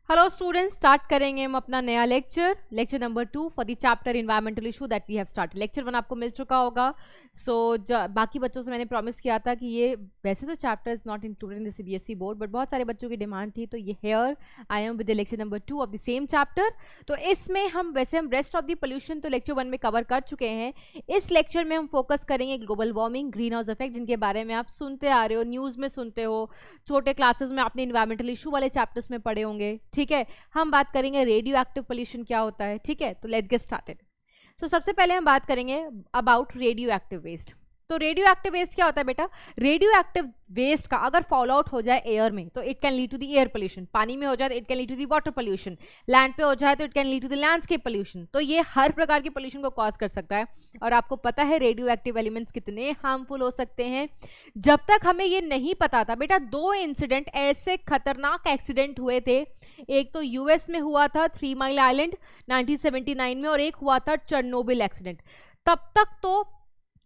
Hello students, start करेंगे हम अपना नया lecture number 2 for the chapter environmental issue that we have started. Lecture 1 आपको मिल चुका होगा। बाकी बच्चों से मैंने प्रॉमिस किया था कि ये वैसे तो chapter is not included in the CBSE board, but बहुत सारे बच्चों की डिमांड थी, तो ये here I am with the lecture number 2 of the same chapter. तो इसमें हम रेस्ट ऑफ द पोल्यूशन तो लेक्चर 1 में कवर कर चुके हैं। इस लेक्चर में हम फोकस करेंगे global warming, green house effect, जिनके बारे में आप सुनते आ रहे हो, न्यूज़ में सुनते हो, छोटे क्लासेस में आपने इन्वायरमेंटल इशू वाले चैप्टर्स में पढ़े होंगे। ठीक है, हम बात करेंगे रेडियो एक्टिव पोल्यूशन क्या होता है। ठीक है, तो लेट्स गेट स्टार्टेड। सो सबसे पहले हम बात करेंगे अबाउट रेडियो एक्टिव वेस्ट। तो रेडियो एक्टिव वेस्ट क्या होता है बेटा? रेडियो एक्टिव वेस्ट का अगर फॉल आउट हो जाए एयर में तो it can lead to the air pollution, पानी में हो जाए तो it can lead to the water pollution, land पे हो जाए तो it can lead to the landscape pollution. तो ये हर प्रकार के पोल्यूशन को कॉज कर सकता है। और आपको पता है रेडियो एक्टिव एलिमेंट्स कितने हार्मफुल हो सकते हैं। जब तक हमें ये नहीं पता था बेटा, 2 इंसिडेंट ऐसे खतरनाक एक्सीडेंट हुए थे। एक तो यूएस में हुआ था 3 माइल आइलैंड 1979 में, और एक हुआ था चेरनोबिल एक्सीडेंट। तब तक तो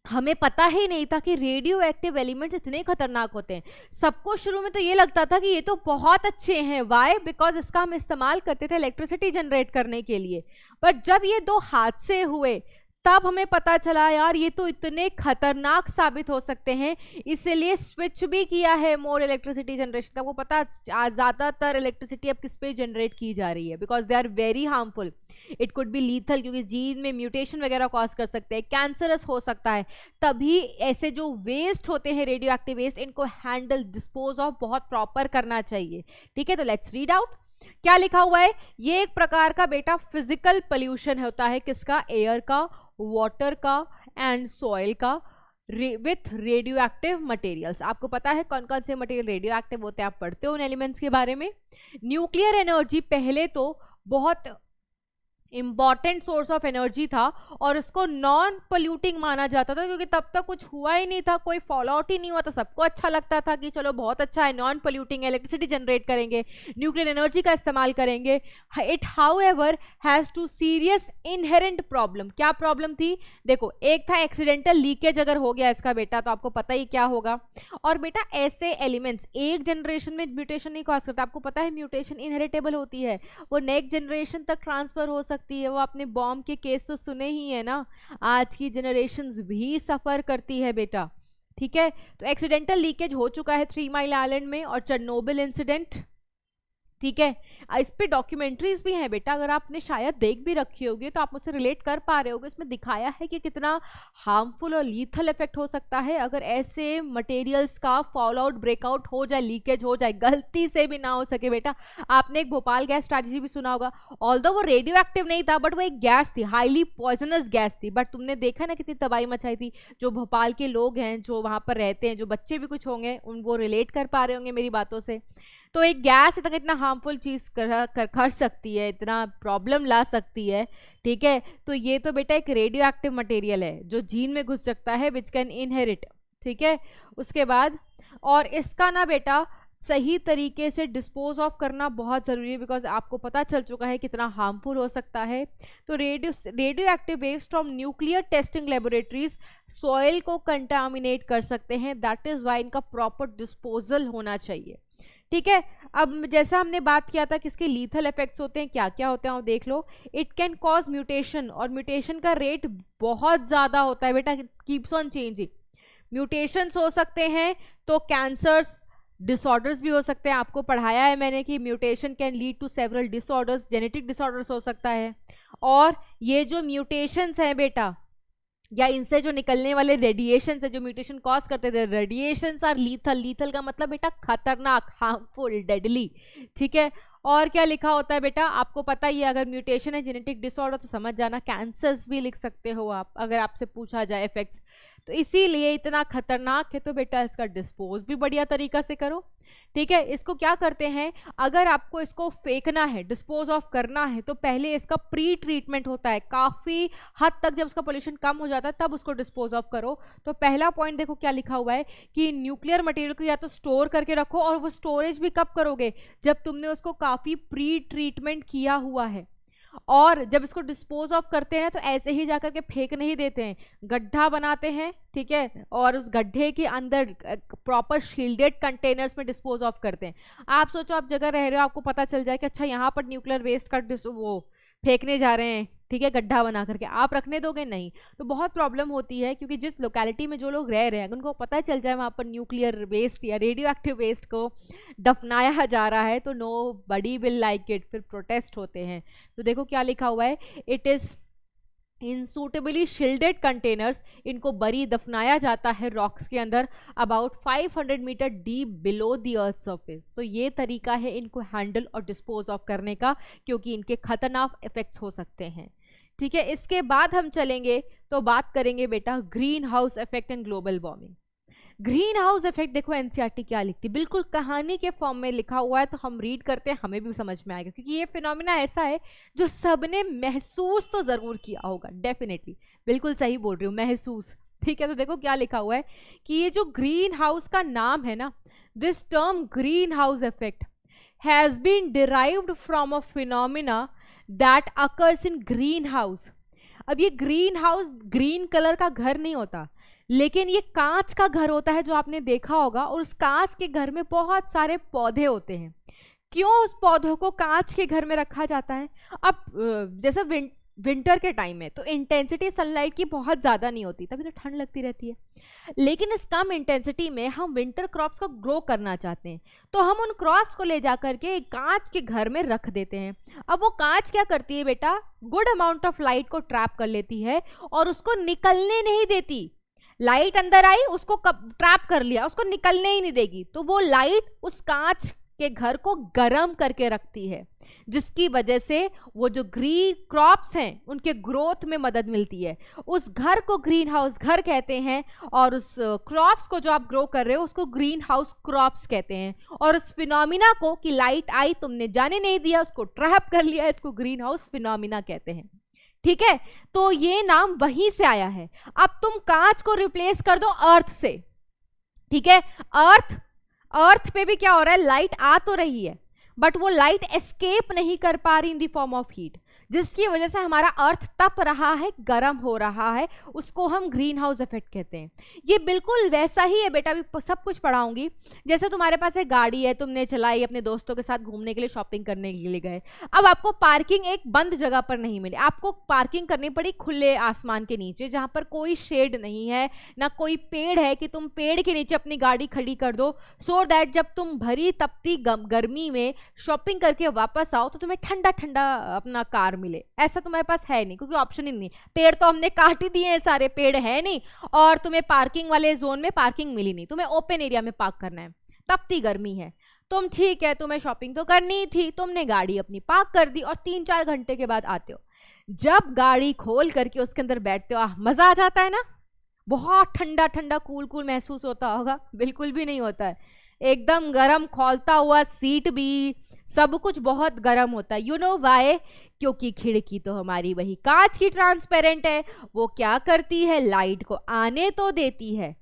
हमें पता ही नहीं था कि रेडियो एक्टिव एलिमेंट्स इतने खतरनाक होते हैं। सबको शुरू में तो ये लगता था कि ये तो बहुत अच्छे हैं। वाई? बिकॉज इसका हम इस्तेमाल करते थे इलेक्ट्रिसिटी जनरेट करने के लिए। बट जब ये 2 हादसे हुए तब हमें पता चला यार ये तो इतने खतरनाक साबित हो सकते हैं, इसलिए स्विच भी किया है मोर इलेक्ट्रिसिटी जनरेशन का। वो पता ज़्यादातर इलेक्ट्रिसिटी अब किस पे जनरेट की जा रही है, because they are very harmful. It could be lethal, क्योंकि जीन में म्यूटेशन वगैरह कॉज कर सकते हैं, कैंसरस हो सकता है। तभी ऐसे जो वेस्ट होते हैं रेडियो एक्टिव वेस्ट, इनको हैंडल डिस्पोज ऑफ बहुत प्रॉपर करना चाहिए। ठीक है, तो लेट्स रीड आउट क्या लिखा हुआ है। ये एक प्रकार का बेटा फिजिकल पोल्यूशन होता है। किसका? एयर का, वाटर का एंड सॉइल का, विथ रेडियो एक्टिव मटेरियल्स। आपको पता है कौन कौन से मटेरियल रेडियो एक्टिव होते हैं, आप पढ़ते हो उन एलिमेंट्स के बारे में। न्यूक्लियर एनर्जी पहले तो बहुत इंपॉर्टेंट सोर्स ऑफ एनर्जी था और उसको नॉन पोल्यूटिंग माना जाता था, क्योंकि तब तक कुछ हुआ ही नहीं था, कोई फॉल आउट ही नहीं हुआ था। सबको अच्छा लगता था कि चलो बहुत अच्छा है, नॉन पोल्यूटिंग, इलेक्ट्रिसिटी जनरेट करेंगे, न्यूक्लियर एनर्जी का इस्तेमाल करेंगे। It however has two serious inherent problem. क्या प्रॉब्लम थी? देखो, एक था एक्सीडेंटल लीकेज अगर हो गया इसका बेटा, तो आपको पता ही क्या होगा। और बेटा ऐसे एलिमेंट्स एक जनरेशन में म्यूटेशन नहीं कॉज करता। आपको पता है म्यूटेशन इनहेरिटेबल होती है, वो नेक्स्ट जनरेशन तक ट्रांसफर हो सकती है। वो आपने बॉम्ब के केस तो सुने ही है ना, आज की जनरेशंस भी सफर करती है बेटा। ठीक है, तो एक्सीडेंटल लीकेज हो चुका है 3 माइल आइलैंड में और चेरनोबिल इंसिडेंट। ठीक है, इस पे डॉक्यूमेंट्रीज भी हैं बेटा, अगर आपने शायद देख भी रखी होगी तो आप मुझसे रिलेट कर पा रहे होगे। इसमें दिखाया है कि कितना हार्मफुल और लीथल इफेक्ट हो सकता है अगर ऐसे मटेरियल्स का फॉल आउट, ब्रेकआउट हो जाए, लीकेज हो जाए, गलती से भी ना हो सके बेटा। आपने एक भोपाल गैस स्ट्रैटेजी भी सुना होगा। ऑल्दो वो रेडियो एक्टिव नहीं था, बट वो एक गैस थी, हाईली पॉइजनस गैस थी, बट तुमने देखा ना कितनी तबाही मचाई थी। जो भोपाल के लोग हैं, जो वहां पर रहते हैं, जो बच्चे भी कुछ होंगे, उन वो रिलेट कर पा रहे होंगे मेरी बातों से। तो एक गैस इतना हार्मफुल चीज कर सकती है, इतना प्रॉब्लम ला सकती है। ठीक है, तो ये तो बेटा एक रेडियो एक्टिव मटेरियल है जो जीन में घुस सकता है, विच कैन इनहेरिट। ठीक है, उसके बाद और इसका ना बेटा सही तरीके से डिस्पोज ऑफ करना बहुत ज़रूरी है, बिकॉज आपको पता चल चुका है कितना हार्मफुल हो सकता है। तो radioactive waste from nuclear testing laboratories soil को कंटामिनेट कर सकते हैं। दैट इज वाई इनका प्रॉपर डिस्पोजल होना चाहिए। ठीक है, अब जैसा हमने बात किया था किसके लीथल इफेक्ट्स होते हैं, क्या क्या होते हैं, वो देख लो। इट कैन कॉज म्यूटेशन, और म्यूटेशन का रेट बहुत ज़्यादा होता है बेटा, कीप्स ऑन चेंजिंग। म्यूटेशंस हो सकते हैं तो कैंसर्स, डिसऑर्डर्स भी हो सकते हैं। आपको पढ़ाया है मैंने कि mutation can lead to several disorders, genetic disorders हो सकता है। और ये जो म्यूटेशंस हैं बेटा, या इनसे जो निकलने वाले रेडिएशन है जो म्यूटेशन कॉज करते थे, रेडिएशंस आर लीथल। लीथल का मतलब बेटा खतरनाक, हार्मफुल, डेडली। ठीक है, और क्या लिखा होता है बेटा, आपको पता ही है, अगर म्यूटेशन है, जेनेटिक डिसऑर्डर, तो समझ जाना कैंसर्स भी लिख सकते हो आप, अगर आपसे पूछा जाए इफेक्ट्स। तो इसीलिए इतना खतरनाक है, तो बेटा इसका डिस्पोज भी बढ़िया तरीका से करो। ठीक है, इसको क्या करते हैं, अगर आपको इसको फेंकना है, डिस्पोज ऑफ करना है, तो पहले इसका प्री ट्रीटमेंट होता है काफ़ी हद तक। जब उसका पोल्यूशन कम हो जाता है तब उसको डिस्पोज ऑफ करो। तो पहला पॉइंट देखो क्या लिखा हुआ है कि न्यूक्लियर मटेरियल को या तो स्टोर करके रखो, और वो स्टोरेज भी कब करोगे, जब तुमने उसको काफ़ी प्री ट्रीटमेंट किया हुआ है। और जब इसको डिस्पोज ऑफ करते हैं तो ऐसे ही जाकर के फेंक नहीं देते हैं, गड्ढा बनाते हैं, ठीक है, और उस गड्ढे के अंदर प्रॉपर शील्डेड कंटेनर्स में डिस्पोज ऑफ करते हैं। आप सोचो आप जगह रह रहे हो, आपको पता चल जाए कि अच्छा यहाँ पर न्यूक्लियर वेस्ट का वो फेंकने जा रहे हैं, ठीक है, गड्ढा बना करके, आप रखने दोगे? नहीं। तो बहुत प्रॉब्लम होती है, क्योंकि जिस लोकेलिटी में जो लोग रह रहे हैं उनको पता चल जाए वहाँ पर न्यूक्लियर वेस्ट या रेडियो एक्टिव वेस्ट को दफनाया जा रहा है, तो nobody will like it, फिर प्रोटेस्ट होते हैं। तो देखो क्या लिखा हुआ है, it is in suitably shielded containers, इनको बरी दफनाया जाता है रॉक्स के अंदर about 500 metre deep below the earth surface. तो ये तरीका है इनको हैंडल और डिस्पोज ऑफ करने का, क्योंकि इनके खतरनाक इफेक्ट्स हो सकते हैं, ठीक है। इसके बाद हम चलेंगे तो बात करेंगे बेटा green house effect and global warming. Green house effect देखो एनसीईआरटी क्या लिखती है, बिल्कुल कहानी के फॉर्म में लिखा हुआ है, तो हम रीड करते हैं, हमें भी समझ में आएगा, क्योंकि ये फिनोमिना ऐसा है जो सबने महसूस तो जरूर किया होगा, डेफिनेटली, बिल्कुल सही बोल रही हूँ, महसूस, ठीक है। तो देखो क्या लिखा हुआ है कि ये जो ग्रीन हाउस का नाम है ना, this term greenhouse effect has been derived from a phenomena that occurs in greenhouse. अब ये ग्रीन हाउस ग्रीन कलर का घर नहीं होता, लेकिन ये कांच का घर होता है, जो आपने देखा होगा, और उस कांच के घर में बहुत सारे पौधे होते हैं। क्यों उस पौधों को कांच के घर में रखा जाता है? अब जैसे विंटर के टाइम में तो इंटेंसिटी सनलाइट की बहुत ज़्यादा नहीं होती, तभी तो ठंड लगती रहती है, लेकिन इस कम इंटेंसिटी में हम विंटर क्रॉप्स को ग्रो करना चाहते हैं, तो हम उन क्रॉप्स को ले जा करके कांच के घर में रख देते हैं। अब वो कांच क्या करती है बेटा, गुड अमाउंट ऑफ लाइट को ट्रैप कर लेती है और उसको निकलने नहीं देती। लाइट अंदर आई, उसको ट्रैप कर लिया, उसको निकलने ही नहीं देगी, तो वो लाइट उस कांच के घर को गर्म करके रखती है, जिसकी वजह से वो जो ग्रीन क्रॉप्स हैं उनके ग्रोथ में मदद मिलती है। उस घर को ग्रीन हाउस घर कहते हैं, और उस क्रॉप्स को जो आप ग्रो कर रहे हो उसको ग्रीन हाउस क्रॉप्स कहते हैं। और उस फिनोमिना को कि लाइट आई तुमने जाने नहीं दिया, उसको ट्रैप कर लिया, इसको ग्रीन हाउस फिनोमिना कहते हैं, ठीक है। तो ये नाम वहीं से आया है। अब तुम कांच को रिप्लेस कर दो अर्थ से, ठीक है, अर्थ पे भी क्या हो रहा है, लाइट आ तो रही है, बट वो लाइट एस्केप नहीं कर पा रही in the form of heat, जिसकी वजह से हमारा अर्थ तप रहा है, गर्म हो रहा है, उसको हम ग्रीन हाउस इफेक्ट कहते हैं। ये बिल्कुल वैसा ही है बेटा, अभी सब कुछ पढ़ाऊंगी। जैसे तुम्हारे पास एक गाड़ी है, तुमने चलाई, अपने दोस्तों के साथ घूमने के लिए, शॉपिंग करने के लिए गए, अब आपको पार्किंग एक बंद जगह पर नहीं मिली, आपको पार्किंग करनी पड़ी खुले आसमान के नीचे, जहां पर कोई शेड नहीं है, ना कोई पेड़ है कि तुम पेड़ के नीचे अपनी गाड़ी खड़ी कर दो, सो दैट जब तुम भरी तपती गर्मी में शॉपिंग करके वापस आओ तो तुम्हें ठंडा ठंडा अपना कार मिले। ऐसा तुम्हारे पास है नहीं, क्योंकि ऑप्शन ही नहीं, पेड़ तो हमने काट ही दिए हैं, सारे पेड़ है नहीं, और तुम्हें पार्किंग वाले जोन में पार्किंग मिली नहीं, तुम्हें ओपन एरिया में पार्क करना है, तपती गर्मी है, तुम ठीक है, तुम्हें शॉपिंग तो करनी थी, तुमने गाड़ी अपनी पार्क कर दी, और 3-4 घंटे के बाद आते हो, जब गाड़ी खोल करके उसके अंदर बैठते हो, मजा आ जाता है ना, बहुत ठंडा ठंडा कूल कूल महसूस होता होगा, बिल्कुल भी नहीं होता है, एकदम गर्म खौलता हुआ सीट भी, सब कुछ बहुत गर्म होता है। You know why? क्योंकि खिड़की तो हमारी वही कांच की ट्रांसपेरेंट है, वो क्या करती है, लाइट को आने तो देती है,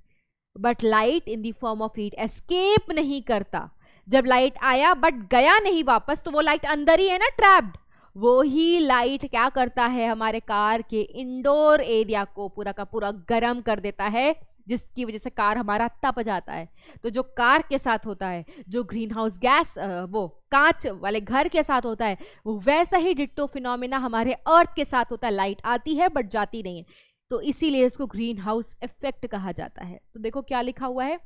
but light in the form of heat escape नहीं करता। जब लाइट आया बट गया नहीं वापस, तो वो लाइट अंदर ही है ना, ट्रैप्ड। वो ही लाइट क्या करता है, हमारे कार के इंडोर एरिया को पूरा का पूरा गर्म कर देता है, जिसकी वजह से कार हमारा तप जाता है। तो जो कार के साथ होता है, जो ग्रीन हाउस गैस वो कांच वाले घर के साथ होता है, वो वैसा ही डिट्टो फिनोमिना हमारे अर्थ के साथ होता है, लाइट आती है बट जाती नहीं है, तो इसीलिए इसको ग्रीन हाउस इफेक्ट कहा जाता है। तो देखो क्या लिखा हुआ है,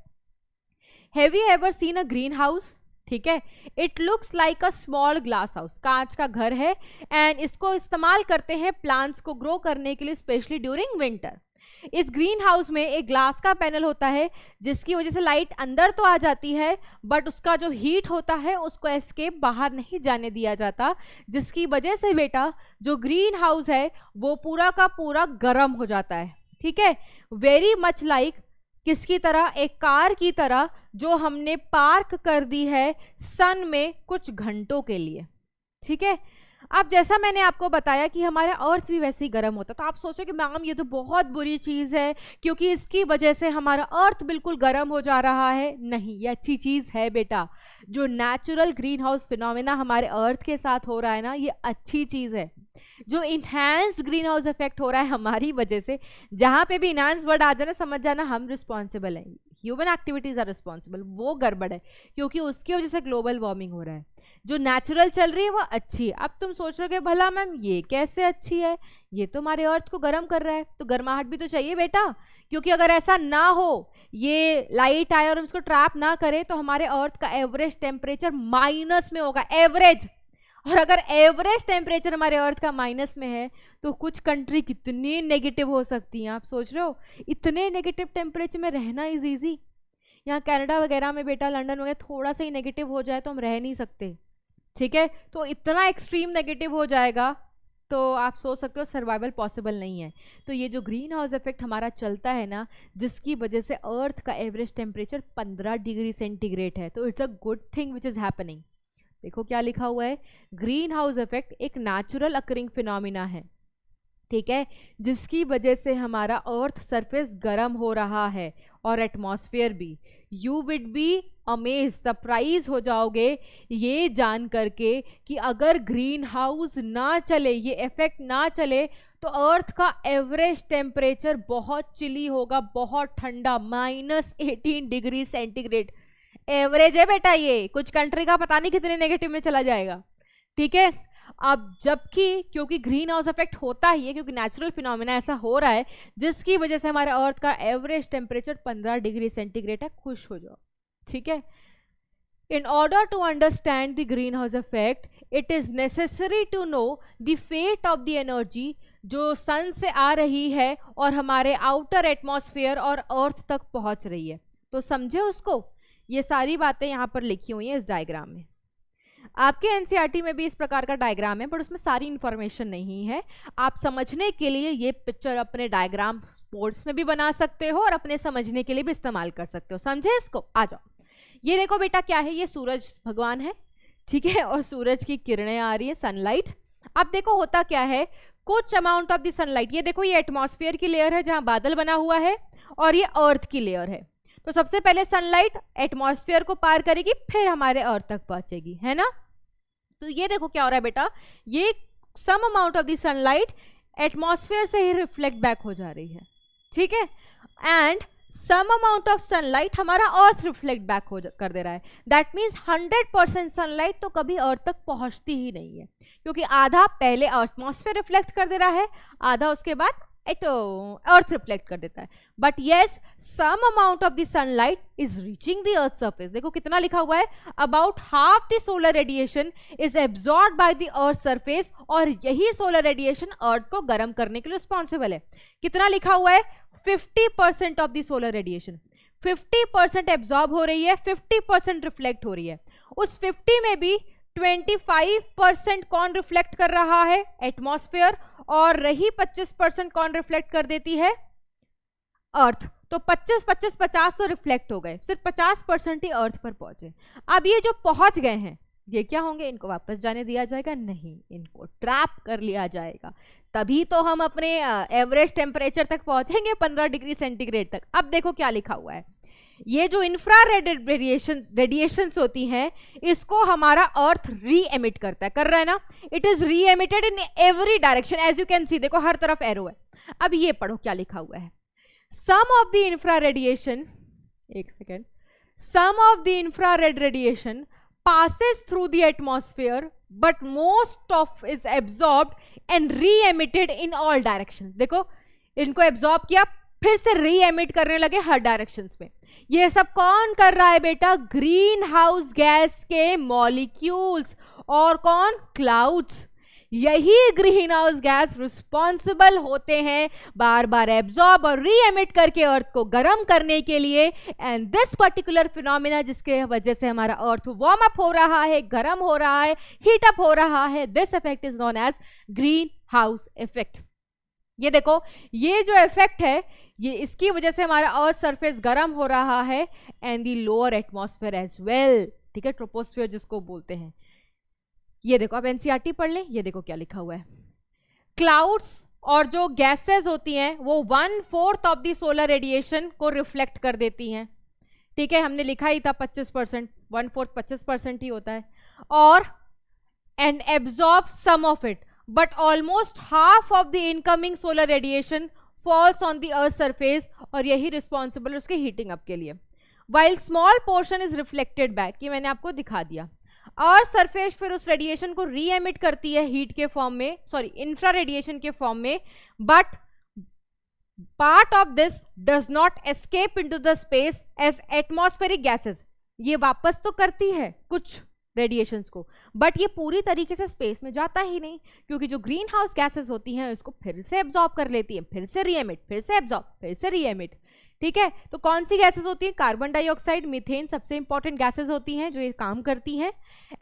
have you ever seen a green house, ठीक है, it looks like a small glass house, कांच का घर है, एंड इसको इस्तेमाल करते हैं प्लांट्स को ग्रो करने के लिए, स्पेशली ड्यूरिंग विंटर। इस ग्रीन हाउस में एक ग्लास का पैनल होता है, जिसकी वजह से लाइट अंदर तो आ जाती है, बट उसका जो हीट होता है उसको एस्केप बाहर नहीं जाने दिया जाता, जिसकी वजह से बेटा जो ग्रीन हाउस है वो पूरा का पूरा गर्म हो जाता है, ठीक है, वेरी मच लाइक किसकी तरह, एक कार की तरह, जो हमने पार्क कर दी है सन में कुछ घंटों के लिए, ठीक है। अब जैसा मैंने आपको बताया कि हमारा अर्थ भी वैसे ही गर्म होता है, तो आप सोचो कि मैम ये तो बहुत बुरी चीज़ है, क्योंकि इसकी वजह से हमारा अर्थ बिल्कुल गर्म हो जा रहा है। नहीं, ये अच्छी चीज़ है बेटा, जो नेचुरल ग्रीन हाउस फिनोमिना हमारे अर्थ के साथ हो रहा है ना, ये अच्छी चीज़ है। जो इन्हांस ग्रीन हाउस इफेक्ट हो रहा है हमारी वजह से, जहां पे भी इन्हांस वर्ड आ जाना समझ जाना हम रिस्पॉन्सिबल हैं, ह्यूमन एक्टिविटीज आर रिस्पॉन्सिबल, वो गड़बड़ है क्योंकि उसकी वजह से ग्लोबल वार्मिंग हो रहा है। जो नेचुरल चल रही है वो अच्छी है। अब तुम सोच रहे हो भला मैम ये कैसे अच्छी है, ये तो हमारे अर्थ को गर्म कर रहा है, तो गर्माहट भी तो चाहिए बेटा, क्योंकि अगर ऐसा ना हो, ये लाइट आए और हम इसको ट्रैप ना करें, तो हमारे अर्थ का एवरेज टेम्परेचर माइनस में होगा, एवरेज। और अगर एवरेज टेम्परेचर हमारे अर्थ का माइनस में है तो कुछ कंट्री कितनी नेगेटिव हो सकती हैं, आप सोच रहे हो? इतने नेगेटिव टेम्परेचर में रहना इज ईजी। यहाँ कनाडा वगैरह में बेटा, लंदन वगैरह थोड़ा सा ही नेगेटिव हो जाए तो हम रह नहीं सकते, ठीक है? तो इतना एक्सट्रीम नेगेटिव हो जाएगा तो आप सोच सकते हो सर्वाइवल पॉसिबल नहीं है। तो ये जो ग्रीन हाउस इफेक्ट हमारा चलता है ना, जिसकी वजह से अर्थ का एवरेज टेम्परेचर 15 डिग्री सेंटीग्रेड है, तो it's a good thing which is happening. देखो क्या लिखा हुआ है, ग्रीन हाउस इफेक्ट एक नेचुरल अकरिंग फिनोमिना है, ठीक है, जिसकी वजह से हमारा अर्थ सरफेस गर्म हो रहा है और एटमॉस्फेयर भी। You would be amaze, surprise हो जाओगे ये जान करके कि अगर ग्रीन हाउस ना चले, ये इफेक्ट ना चले, तो अर्थ का एवरेज टेम्परेचर बहुत चिली होगा, बहुत ठंडा, -18 डिग्री सेंटीग्रेड एवरेज है बेटा। ये कुछ कंट्री का पता नहीं कितने नेगेटिव में चला जाएगा, ठीक है? अब जबकि क्योंकि ग्रीन हाउस इफेक्ट होता ही है, क्योंकि नेचुरल फिनोमिना ऐसा हो रहा है जिसकी वजह से हमारे अर्थ का एवरेज टेम्परेचर 15 डिग्री सेंटीग्रेड है। खुश हो जाओ, ठीक है? In order to understand the greenhouse effect, it is necessary to know the fate of the energy जो सन से आ रही है और हमारे आउटर एटमॉस्फेयर और अर्थ तक पहुंच रही है। तो समझे उसको? ये सारी बातें यहाँ पर लिखी हुई हैं इस डायग्राम में। आपके एनसीईआरटी में भी इस प्रकार का डायग्राम है, पर उसमें सारी इंफॉर्मेशन नहीं है। आप समझने के लिए ये पिक्चर अपने डायग्राम बोर्ड्स में भी बना सकते हो और अपने समझने के लिए भी इस्तेमाल कर सकते हो। समझे इसको? आ जाओ। ये देखो बेटा क्या है, ये सूरज भगवान है, ठीक है, और सूरज की किरणें आ रही है, सनलाइट। अब देखो होता क्या है, कुछ अमाउंट ऑफ द सनलाइट, ये देखो ये एटमॉस्फेयर की लेयर है जहां बादल बना हुआ है, और ये अर्थ की लेयर है। तो सबसे पहले सनलाइट एटमॉस्फेयर को पार करेगी, फिर हमारे अर्थ तक पहुंचेगी, है ना? तो ये देखो क्या हो रहा है बेटा, ये some amount of the sunlight atmosphere से ही रिफ्लेक्ट बैक हो जा रही है, ठीक है, and some amount of sunlight हमारा अर्थ रिफ्लेक्ट बैक कर दे रहा है। दैट मीन्स 100% सनलाइट तो कभी अर्थ तक पहुंचती ही नहीं है, क्योंकि आधा पहले एटमॉस्फेयर रिफ्लेक्ट कर दे रहा है, आधा उसके बाद अर्थ रिफ्लेक्ट कर देता है। But yes, some amount of the sunlight is reaching the earth surface. देखो कितना लिखा हुआ है, about half the solar radiation is absorbed by the earth surface, और यही सोलर रेडिएशन अर्थ को गर्म करने के लिए रिस्पॉन्सिबल है। कितना लिखा हुआ है? 50% of the solar radiation, 50% absorb हो रही है, 50% रिफ्लेक्ट हो रही है। उस 50 में भी 25% कौन रिफ्लेक्ट कर रहा है? एटमॉस्फेयर, और रही 25% कौन रिफ्लेक्ट कर देती है? अर्थ। तो 25, 25, 50 तो रिफ्लेक्ट हो गए, सिर्फ 50% ही अर्थ पर पहुंचे। अब ये जो पहुंच गए हैं ये क्या होंगे? इनको वापस जाने दिया जाएगा? नहीं, इनको ट्रैप कर लिया जाएगा, तभी तो हम अपने एवरेज टेम्परेचर तक पहुंचेंगे, 15 डिग्री सेंटीग्रेड तक। अब देखो क्या लिखा हुआ है, ये जो इंफ्रारेड रेडिएशंस होती हैं, इसको हमारा अर्थ री एमिट करता है, कर रहा है ना? It is re-emitted in every direction, as you can see, देखो हर तरफ एरो है। अब ये पढ़ो क्या लिखा हुआ है, some of the infra radiation, एक second, some of the infrared radiation passes through the atmosphere but most of is absorbed and re-emitted in all directions। देखो इनको एब्जॉर्ब किया, फिर से री-एमिट करने लगे हर डायरेक्शंस में। ये सब कौन कर रहा है बेटा? ग्रीन हाउस गैस के मॉलिक्यूल्स, और कौन? क्लाउड्स। यही ग्रीन हाउस गैस रिस्पॉन्सिबल होते हैं बार बार एब्जॉर्ब और री एमिट करके अर्थ को गर्म करने के लिए। एंड दिस पर्टिकुलर फिनोमिना, जिसके वजह से हमारा अर्थ वार्म अप हो रहा है, गर्म हो रहा है, हीट अप हो रहा है, this effect is known as greenhouse effect. ये देखो ये जो इफेक्ट है, ये इसकी वजह से हमारा अर्थ सरफेस गर्म हो रहा है, and the lower atmosphere as well, ठीक है, ट्रोपोस्फियर जिसको बोलते हैं। ये देखो, अब एनसीईआरटी पढ़ लें, ये देखो क्या लिखा हुआ है, क्लाउड्स और जो गैसेस होती हैं वो 1/4 ऑफ द सोलर रेडिएशन को रिफ्लेक्ट कर देती हैं, ठीक है, हमने लिखा ही था 25%, 1/4 25% ही होता है, और and absorb some of it, but almost half of the incoming solar radiation falls on the earth surface, और यही रिस्पॉन्सिबल उसके हीटिंग अप के लिए, while small portion is reflected back, ये मैंने आपको दिखा दिया। अर्थ सरफेस फिर उस रेडिएशन को री एमिट करती है हीट के फॉर्म में, सॉरी इंफ्रा रेडिएशन के फॉर्म में, but part of this does not escape into the space as atmospheric gases, ये वापस तो करती है कुछ रेडिएशंस को, बट ये पूरी तरीके से स्पेस में जाता ही नहीं, क्योंकि जो ग्रीन हाउस गैसेस होती हैं इसको फिर से एब्जॉर्ब कर लेती है, फिर से रीएमिट, फिर से एब्जॉर्ब, फिर से रीएमिट। ठीक है, तो कौन सी गैसेस होती हैं? कार्बन डाइऑक्साइड, मीथेन सबसे इंपॉर्टेंट गैसेस होती हैं जो ये काम करती हैं।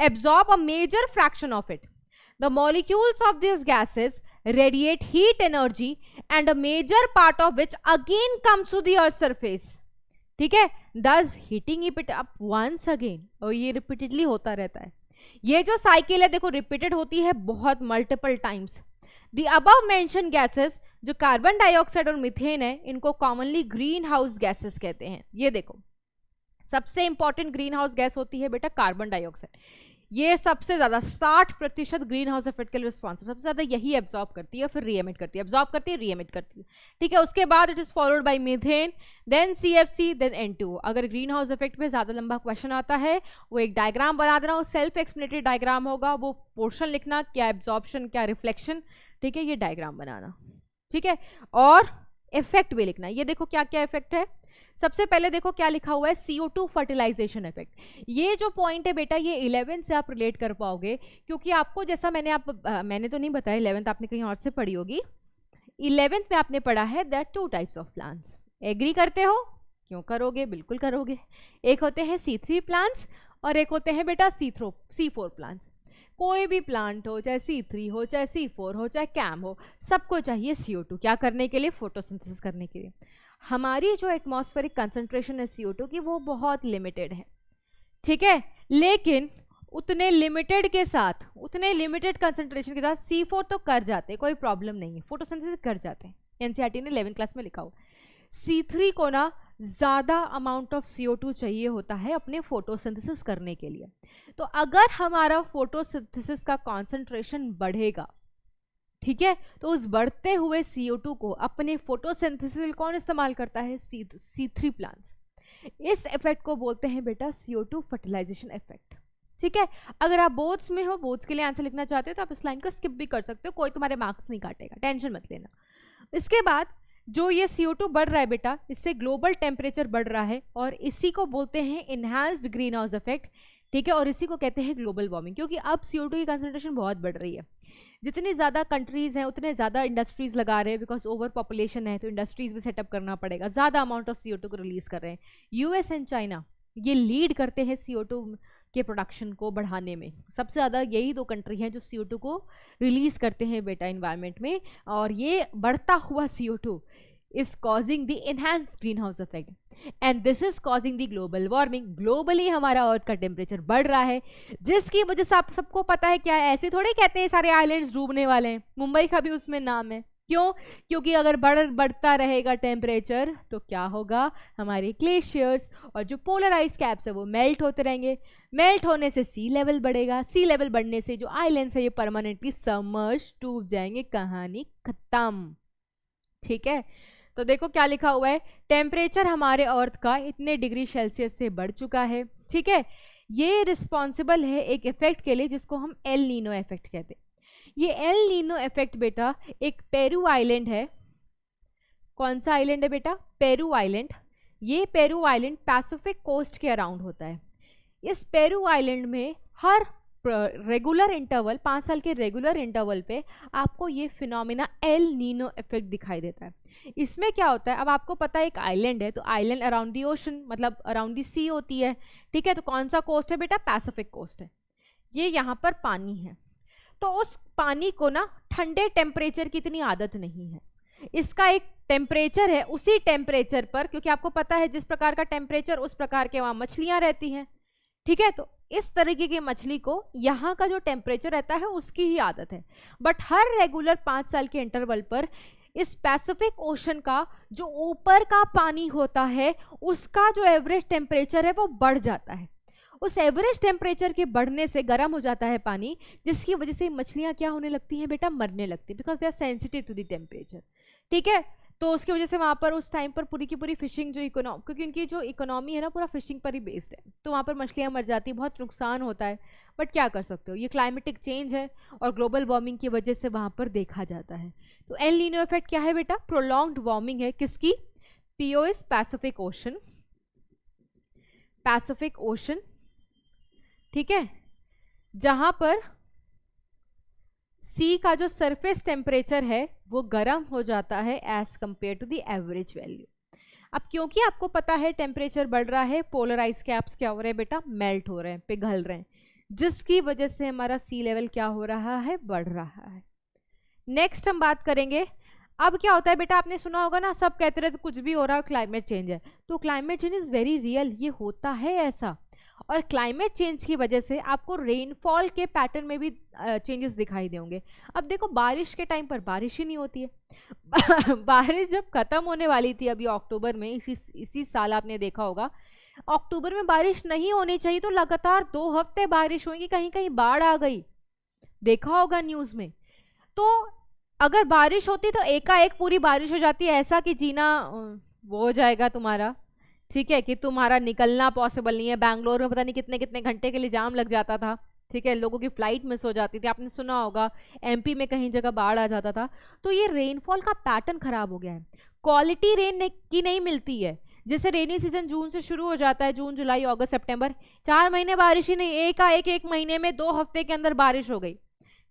Absorb a major fraction of it, the molecules of this gases radiate heat energy and a major part of which again comes to the earth surface. ठीक है, thus heating it up once again, और ये repeatedly होता रहता है। ये जो cycle है देखो रिपीटेड होती है बहुत multiple times. The above mention gases, जो कार्बन डाइऑक्साइड और मीथेन है, इनको कॉमनली ग्रीन हाउस गैसेस कहते हैं। ये देखो सबसे इंपॉर्टेंट ग्रीन हाउस गैस होती है बेटा कार्बन डाइऑक्साइड, ये सबसे ज्यादा 60% ग्रीन हाउस इफेक्ट के लिए रिस्पॉन्सिबल, सबसे ज्यादा यही एब्जॉर्ब करती है फिर रीएमिट करती है, एब्जॉर्ब करती है रीएमिट करती है। ठीक है, उसके बाद it is followed by methane, then CFC, then N2। अगर ग्रीन हाउस इफेक्ट पे ज्यादा लंबा क्वेश्चन आता है वो एक डायग्राम बना देना, वो सेल्फ एक्सप्लेनेटरी डायग्राम होगा, वो पोर्शन लिखना क्या एब्जॉर्प्शन क्या रिफ्लेक्शन, ठीक है, ये डायग्राम बनाना। ठीक है, और इफेक्ट भी लिखना। ये देखो क्या क्या इफेक्ट है, सबसे पहले देखो क्या लिखा हुआ है, CO2 फर्टिलाइजेशन इफेक्ट। ये जो पॉइंट है बेटा ये 11th से आप रिलेट कर पाओगे, क्योंकि आपको जैसा मैंने तो नहीं बताया, 11th आपने कहीं और से पढ़ी होगी। 11th में आपने पढ़ा है that 2 types of plants. Agree करते हो? क्यों करोगे, बिल्कुल करोगे। एक होते हैं C3 प्लांट्स और एक होते हैं बेटा C4 प्लांट्स। कोई भी प्लांट हो, चाहे C3 हो, चाहे C4 हो, चाहे कैम हो, सबको चाहिए CO2 क्या करने के लिए? फोटोसिंथेसिस करने के लिए। हमारी जो एटमॉस्फेरिक कंसंट्रेशन है CO2 की वो बहुत लिमिटेड है। ठीक है, लेकिन उतने लिमिटेड के साथ, उतने लिमिटेड कंसंट्रेशन के साथ C4 तो कर जाते, कोई प्रॉब्लम नहीं है, फोटोसिंथेसिस कर जाते हैं। NCERT ने 11th क्लास में लिखा हुआ। C3 को ना ज़्यादा अमाउंट ऑफ CO2 चाहिए होता है अपने फोटोसिंथेसिस करने के लिए। तो अगर हमारा फोटोसिंथेसिस का कॉन्सेंट्रेशन बढ़ेगा, ठीक है, तो उस बढ़ते हुए CO2 को अपने फोटोसिंथेसिस कौन इस्तेमाल करता है? C3 plants. इस इफेक्ट को बोलते हैं बेटा CO2 फर्टिलाइजेशन इफेक्ट। ठीक है, अगर आप बोर्ड्स में हो, बोर्ड्स के लिए आंसर लिखना चाहते हो तो आप इस लाइन को स्किप भी कर सकते हो, कोई तुम्हारे मार्क्स नहीं काटेगा, टेंशन मत लेना। इसके बाद जो ये CO2 बढ़ रहा है बेटा, इससे ग्लोबल टेम्परेचर बढ़ रहा है और इसी को बोलते हैं इनहैंस्ड ग्रीन हाउस इफेक्ट। ठीक है, और इसी को कहते हैं ग्लोबल वार्मिंग, क्योंकि अब CO2 की कंसंट्रेशन बहुत बढ़ रही है। जितनी ज़्यादा कंट्रीज हैं उतने ज़्यादा इंडस्ट्रीज लगा रहे हैं, बिकॉज ओवर पॉपुलेशन है तो इंडस्ट्रीज भी सेटअप करना पड़ेगा, ज़्यादा अमाउंट ऑफ CO2 को रिलीज कर रहे हैं। US एंड चाइना ये लीड करते हैं CO2 के प्रोडक्शन को बढ़ाने में। सबसे ज़्यादा यही 2 कंट्री हैं जो CO2 को रिलीज करते हैं बेटा इन्वायरमेंट में, और ये बढ़ता हुआ CO2 is causing the enhanced greenhouse effect and this is causing the global warming। Globally हमारा अर्थ का टेम्परेचर बढ़ रहा है, जिसकी वजह से आप सबको पता है क्या है, ऐसे थोड़े कहते हैं सारे आइलैंड्स डूबने वाले हैं, मुंबई का भी उसमें नाम है। क्यों? क्योंकि अगर बढ़ता रहेगा टेम्परेचर तो क्या होगा, हमारे ग्लेशियर्स और जो पोलर आइस कैप्स है वो मेल्ट होते रहेंगे, मेल्ट होने से सी लेवल बढ़ेगा, सी लेवल बढ़ने से जो आइलैंड्स है ये परमानेंटली सबमर्ज डूब जाएंगे, कहानी खत्म। ठीक है, तो देखो क्या लिखा हुआ है, टेम्परेचर हमारे अर्थ का इतने डिग्री सेल्सियस से बढ़ चुका है। ठीक है, ये रिस्पॉन्सिबल है एक इफेक्ट के लिए जिसको हम एल नीनो इफेक्ट कहते हैं। ये एल नीनो इफेक्ट बेटा एक पेरू आइलैंड है। कौन सा आइलैंड है बेटा? Peru island. ये पेरू आइलैंड पैसिफिक कोस्ट के अराउंड होता है। इस पेरू आइलैंड में हर रेगुलर इंटरवल, 5 साल के रेगुलर इंटरवल पे आपको ये फिनोमिना एल नीनो इफेक्ट दिखाई देता है। इसमें क्या होता है, अब आपको पता है एक आइलैंड है तो आइलैंड अराउंड दी ओशन, मतलब अराउंड दी सी होती है। ठीक है, तो कौन सा कोस्ट है बेटा? पैसिफिक कोस्ट है। ये यहाँ पर पानी है, तो उस पानी को ना ठंडे टेम्परेचर की इतनी आदत नहीं है। इसका एक टेम्परेचर है, उसी टेम्परेचर पर, क्योंकि आपको पता है जिस प्रकार का टेम्परेचर उस प्रकार के वहाँ मछलियाँ रहती हैं। ठीक है, तो इस तरीके की मछली को यहाँ का जो टेम्परेचर रहता है उसकी ही आदत है। बट हर रेगुलर 5 साल के इंटरवल पर इस पैसिफिक ओशन का जो ऊपर का पानी होता है उसका जो एवरेज टेम्परेचर है वो बढ़ जाता है, उस एवरेज टेम्परेचर के बढ़ने से गर्म हो जाता है पानी, जिसकी वजह से मछलियाँ क्या होने लगती हैं बेटा, मरने लगती है, because they are sensitive to the temperature. ठीक है, तो उसकी वजह से वहाँ पर उस टाइम पर पूरी की पूरी फिशिंग जो इकोनॉमी, क्योंकि उनकी जो इकोनॉमी है ना पूरा फिशिंग पर ही बेस्ड है, तो वहाँ पर मछलियाँ मर जाती है, बहुत नुकसान होता है। बट क्या कर सकते हो, ये क्लाइमेटिक चेंज है और ग्लोबल वार्मिंग की वजह से वहाँ पर देखा जाता है। तो एल नीनो इफेक्ट क्या है बेटा, प्रोलॉन्ग्ड वार्मिंग है, किसकी, POS Pacific ocean, Pacific ocean, ठीक है, जहां पर सी का जो सरफेस टेम्परेचर है वो गर्म हो जाता है as compare to the average value. अब क्योंकि आपको पता है टेम्परेचर बढ़ रहा है, पोलर आइस कैप्स क्या हो रहे हैं बेटा, मेल्ट हो रहे हैं, पिघल रहे हैं, जिसकी वजह से हमारा सी लेवल क्या हो रहा है, बढ़ रहा है। नेक्स्ट हम बात करेंगे, अब क्या होता है बेटा, आपने सुना होगा ना, सब कहते रहे तो कुछ भी हो रहा है, क्लाइमेट चेंज है, तो climate change is very real, ये होता है ऐसा। और क्लाइमेट चेंज की वजह से आपको रेनफॉल के पैटर्न में भी चेंजेस दिखाई देंगे। अब देखो बारिश के टाइम पर बारिश ही नहीं होती है बारिश जब खत्म होने वाली थी अभी अक्टूबर में, इसी साल आपने देखा होगा, अक्टूबर में बारिश नहीं होनी चाहिए, तो लगातार 2 हफ्ते बारिश हुई, कहीं कहीं बाढ़ आ गई, देखा होगा न्यूज में। तो अगर बारिश होती तो एकाएक पूरी बारिश हो जाती है, ऐसा कि जीना वो हो जाएगा तुम्हारा, ठीक है, कि तुम्हारा निकलना पॉसिबल नहीं है। बैंगलोर में पता नहीं कितने कितने घंटे के लिए जाम लग जाता था, ठीक है, लोगों की फ्लाइट मिस हो जाती थी, आपने सुना होगा एमपी में कहीं जगह बाढ़ आ जाता था। तो ये रेनफॉल का पैटर्न खराब हो गया है, क्वालिटी रेन की नहीं मिलती है। जैसे रेनी सीजन जून से शुरू हो जाता है, जून जुलाई अगस्त सितंबर, 4 महीने बारिश ही नहीं, एक महीने में 2 हफ्ते के अंदर बारिश हो गई,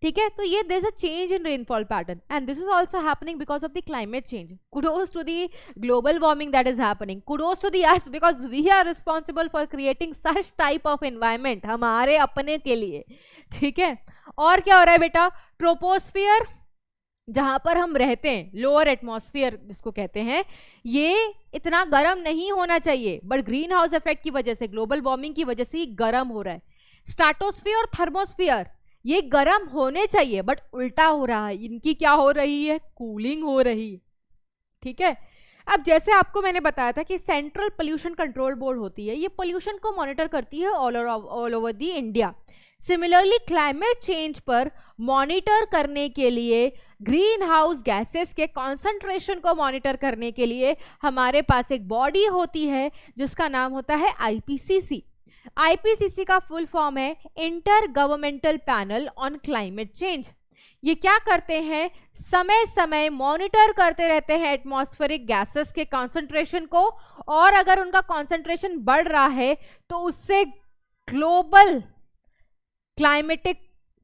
ठीक है। तो ये there is a change in rainfall pattern and this is also happening because of the climate change. Kudos to the global warming that is happening, kudos to the us because we are responsible for creating such type of environment हमारे अपने के लिए, ठीक है। और क्या हो रहा है बेटा, ट्रोपोस्फियर जहां पर हम रहते हैं, लोअर एटमॉस्फेयर जिसको कहते हैं, ये इतना गर्म नहीं होना चाहिए, बट ग्रीन हाउस इफेक्ट की वजह से, ग्लोबल वार्मिंग की वजह से गर्म हो रहा है। स्ट्रेटोस्फियर और थर्मोस्फियर ये गर्म होने चाहिए, बट उल्टा हो रहा है, इनकी क्या हो रही है, कूलिंग हो रही है, ठीक है। अब जैसे आपको मैंने बताया था कि सेंट्रल पोल्यूशन कंट्रोल बोर्ड होती है, ये पोल्यूशन को मॉनिटर करती है all over the India. Similarly climate change पर मॉनिटर करने के लिए, ग्रीन हाउस गैसेस के कॉन्सेंट्रेशन को मॉनिटर करने के लिए हमारे पास एक बॉडी होती है जिसका नाम होता है आईपीसीसी। आईपीसीसी का फुल फॉर्म है inter governmental panel on climate change. ये क्या करते हैं, समय समय मॉनिटर करते रहते हैं एटमॉस्फेरिक गैसेस के कॉन्सेंट्रेशन को, और अगर उनका कॉन्सेंट्रेशन बढ़ रहा है तो उससे ग्लोबल क्लाइमेटिक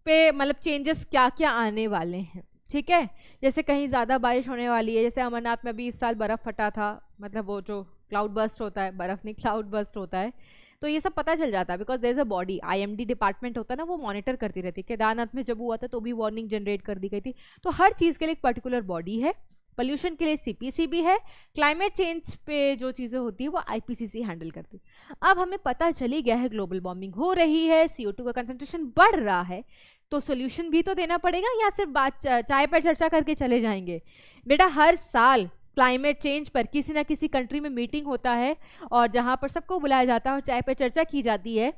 पे मतलब चेंजेस क्या क्या आने वाले हैं, ठीक है। जैसे कहीं ज़्यादा बारिश होने वाली है, जैसे अमरनाथ में अभी इस साल बर्फ़ फटा था, मतलब वो जो क्लाउड बर्स्ट होता है, बर्फ़ नहीं क्लाउड बर्स्ट होता है, तो ये सब पता चल जाता है because there is a body, IMD department होता है ना, वो मॉनिटर करती रहती है। केदारनाथ में जब हुआ था तो भी वार्निंग जनरेट कर दी गई थी। तो हर चीज़ के लिए एक पर्टिकुलर बॉडी है, पोल्यूशन के लिए सीपीसी भी है, क्लाइमेट चेंज पे जो चीज़ें होती है वो आईपीसीसी हैंडल करती है। अब हमें पता चली गया है ग्लोबल वार्मिंग हो रही है, CO2 का कंसंट्रेशन बढ़ रहा है, तो सोल्यूशन भी तो देना पड़ेगा, या सिर्फ बात चाय पर चर्चा करके चले जाएंगे। बेटा हर साल क्लाइमेट चेंज पर किसी ना किसी कंट्री में मीटिंग होता है और जहाँ पर सबको बुलाया जाता है और चाय पे चर्चा की जाती है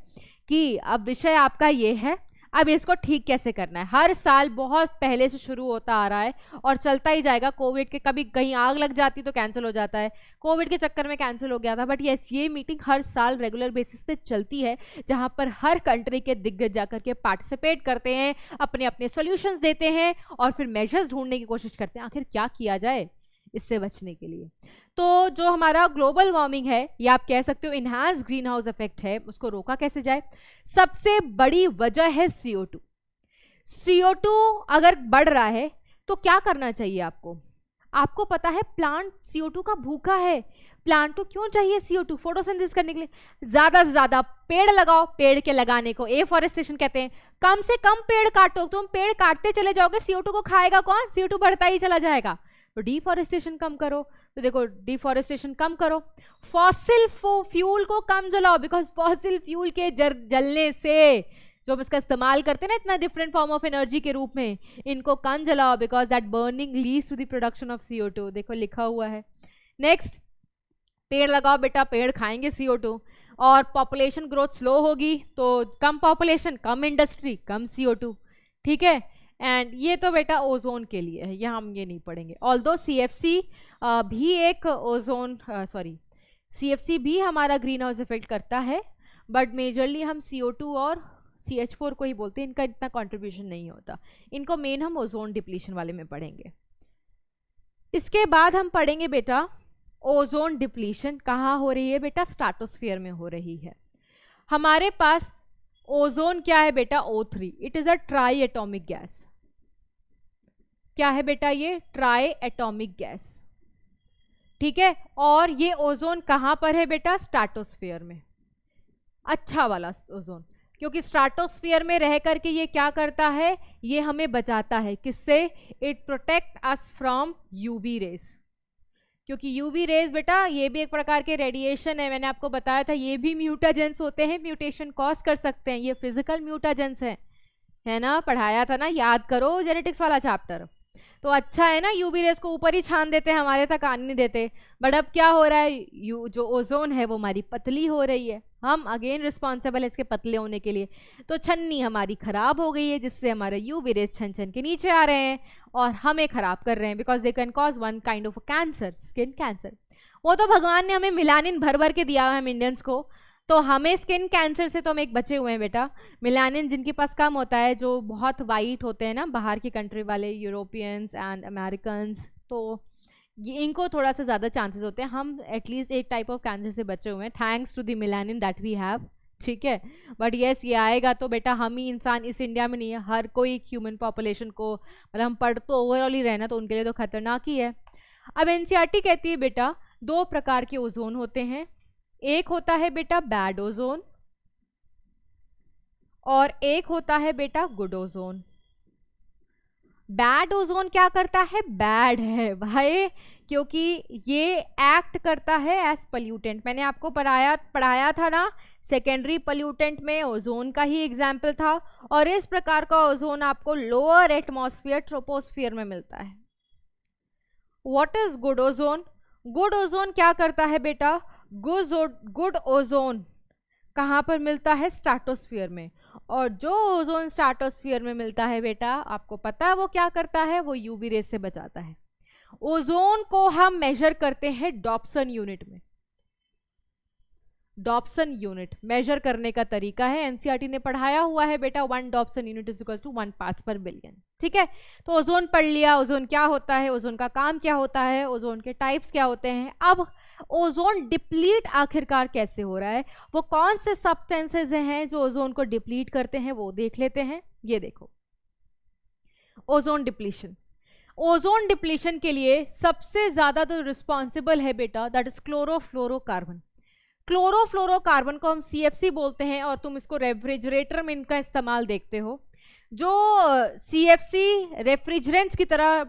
कि अब विषय आपका ये है, अब इसको ठीक कैसे करना है। हर साल बहुत पहले से शुरू होता आ रहा है और चलता ही जाएगा। कोविड के कभी कहीं आग लग जाती तो कैंसिल हो जाता है, कोविड के चक्कर में कैंसिल हो गया था, बट यस ये मीटिंग हर साल रेगुलर बेसिस पे चलती है, जहां पर हर कंट्री के दिग्गज जाकर के पार्टिसिपेट करते हैं, अपने अपने सॉल्यूशंस देते हैं और फिर मेजर्स ढूंढने की कोशिश करते हैं आखिर क्या किया जाए इससे बचने के लिए। तो जो हमारा ग्लोबल वार्मिंग है या आप कह सकते हो इनहांस ग्रीन हाउस इफेक्ट है, उसको रोका कैसे जाए। सबसे बड़ी वजह है CO2। CO2 अगर बढ़ रहा है तो क्या करना चाहिए आपको, आपको पता है प्लांट CO2 का भूखा है, प्लांट को क्यों चाहिए CO2 फोटोसिंथेसिस करने के लिए। ज्यादा से ज्यादा पेड़ लगाओ, पेड़ के लगाने को एफॉरेस्टेशन कहते हैं। कम से कम पेड़ काटो, तुम पेड़ काटते चले जाओगे CO2 को खाएगा कौन, CO2 बढ़ता ही चला जाएगा। तो डिफॉरेस्टेशन कम करो, तो देखो डिफॉरेस्टेशन कम करो, फॉसिल फ्यूल को कम जलाओ, बिकॉज फॉसिल फ्यूल के जलने से जो हम इसका इस्तेमाल करते हैं ना इतना डिफरेंट फॉर्म ऑफ एनर्जी के रूप में, इनको कम जलाओ because that burning leads to the production of CO2। देखो लिखा हुआ है। नेक्स्ट पेड़ लगाओ बेटा, पेड़ खाएंगे CO2। और पॉपुलेशन ग्रोथ स्लो होगी तो कम पॉपुलेशन, कम इंडस्ट्री, कम CO2, ठीक है। एंड ये तो बेटा ओजोन के लिए है, यहाँ हम ये नहीं पढ़ेंगे। ऑल्दो CFC भी एक ओजोन CFC भी हमारा ग्रीन हाउस इफेक्ट करता है, बट मेजरली हम CO2 और CH4 को ही बोलते हैं, इनका इतना कंट्रीब्यूशन नहीं होता। इनको मेन हम ओजोन डिप्लीशन वाले में पढ़ेंगे। इसके बाद हम पढ़ेंगे बेटा ओजोन डिप्लीशन कहाँ हो रही है बेटा, स्ट्रेटोस्फीयर में हो रही है। हमारे पास ओजोन क्या है बेटा, O3, it is a try atomic gas. क्या है बेटा ये, ट्राई एटॉमिक गैस, ठीक है। और ये ओजोन कहाँ पर है बेटा, स्ट्रेटोस्फीयर में, अच्छा वाला ओजोन, क्योंकि स्ट्रेटोस्फीयर में रह करके ये क्या करता है, ये हमें बचाता है किससे, it protect us from UV rays, क्योंकि UV रेज बेटा ये भी एक प्रकार के रेडिएशन है। मैंने आपको बताया था ये भी म्यूटाजेंस होते हैं, म्यूटेशन कॉज कर सकते हैं, ये फिजिकल म्यूटाजेंस है ना, पढ़ाया था ना, याद करो जेनेटिक्स वाला चैप्टर। तो अच्छा है ना, UV रेज को ऊपर ही छान देते हैं, हमारे तक आने नहीं देते। बट अब क्या हो रहा है, जो ओजोन है वो हमारी पतली हो रही है, हम अगेन रिस्पॉन्सिबल है इसके पतले होने के लिए। तो छन्नी हमारी खराब हो गई है, जिससे हमारे UV रेज छन छन के नीचे आ रहे हैं और हमें खराब कर रहे हैं, because they can cause one kind of cancer, skin cancer. वो तो भगवान ने हमें मिलानिन भर भर के दिया है हम इंडियंस को, तो हमें स्किन कैंसर से तो हम एक बचे हुए हैं बेटा। मिलानिन जिनके पास कम होता है, जो बहुत वाइट होते हैं ना बाहर की कंट्री वाले, यूरोपियंस एंड अमेरिकन्स, तो इनको थोड़ा सा ज़्यादा चांसेस होते हैं। हम एटलीस्ट एक टाइप ऑफ कैंसर से बचे हुए हैं thanks to the melanin that we have, ठीक है। बट येस ये आएगा तो बेटा हम ही इंसान, इस इंडिया में नहीं है, हर कोई ह्यूमन पॉपुलेशन को, मतलब हम पढ़ तो ओवरऑल ही रहना, तो उनके लिए तो खतरनाक ही है। अब NCERT कहती है बेटा 2 प्रकार के ओजोन होते हैं, एक होता है बेटा बैड ओजोन और एक होता है बेटा गुड ओजोन। बैड ओजोन क्या करता है, बैड है भाई, क्योंकि ये एक्ट करता है एज पॉल्यूटेंट। मैंने आपको पढ़ाया था ना, सेकेंडरी पॉल्यूटेंट में ओजोन का ही एग्जाम्पल था, और इस प्रकार का ओजोन आपको लोअर एटमॉस्फेयर, ट्रोपोस्फियर में मिलता है। What is good ozone, good ozone क्या करता है बेटा, गुड ओजोन कहाँ पर मिलता है, स्ट्रेटोस्फियर में। और जो ओजोन स्ट्रेटोस्फियर में मिलता है बेटा, आपको पता है वो क्या करता है, वो UV रेज से बचाता है। ओजोन को हम मेजर करते हैं डॉप्सन यूनिट में। डॉप्सन यूनिट मेजर करने का तरीका है, NCERT ने पढ़ाया हुआ है बेटा, 1 Dobson unit is equal to 1 parts per billion, ठीक है। तो ओजोन पढ़ लिया, ओजोन क्या होता है, ओजोन का काम क्या होता है, ओजोन के टाइप्स क्या होते हैं। अब ओजोन डिप्लीट आखिरकार कैसे हो रहा है, वो कौन से सब्सटेंसेस हैं जो ओजोन को डिप्लीट करते हैं, वो देख लेते हैं। ये देखो ओजोन डिप्लीशन, ओजोन डिप्लीशन के लिए सबसे ज्यादा तो रिस्पॉन्सिबल है बेटा, दैट इज क्लोरोफ्लोरोकार्बन। क्लोरोफ्लोरोकार्बन को हम CFC बोलते हैं, और तुम इसको रेफ्रिजरेटर में इनका इस्तेमाल देखते हो। जो CFC रेफ्रिजरेंट्स की तरह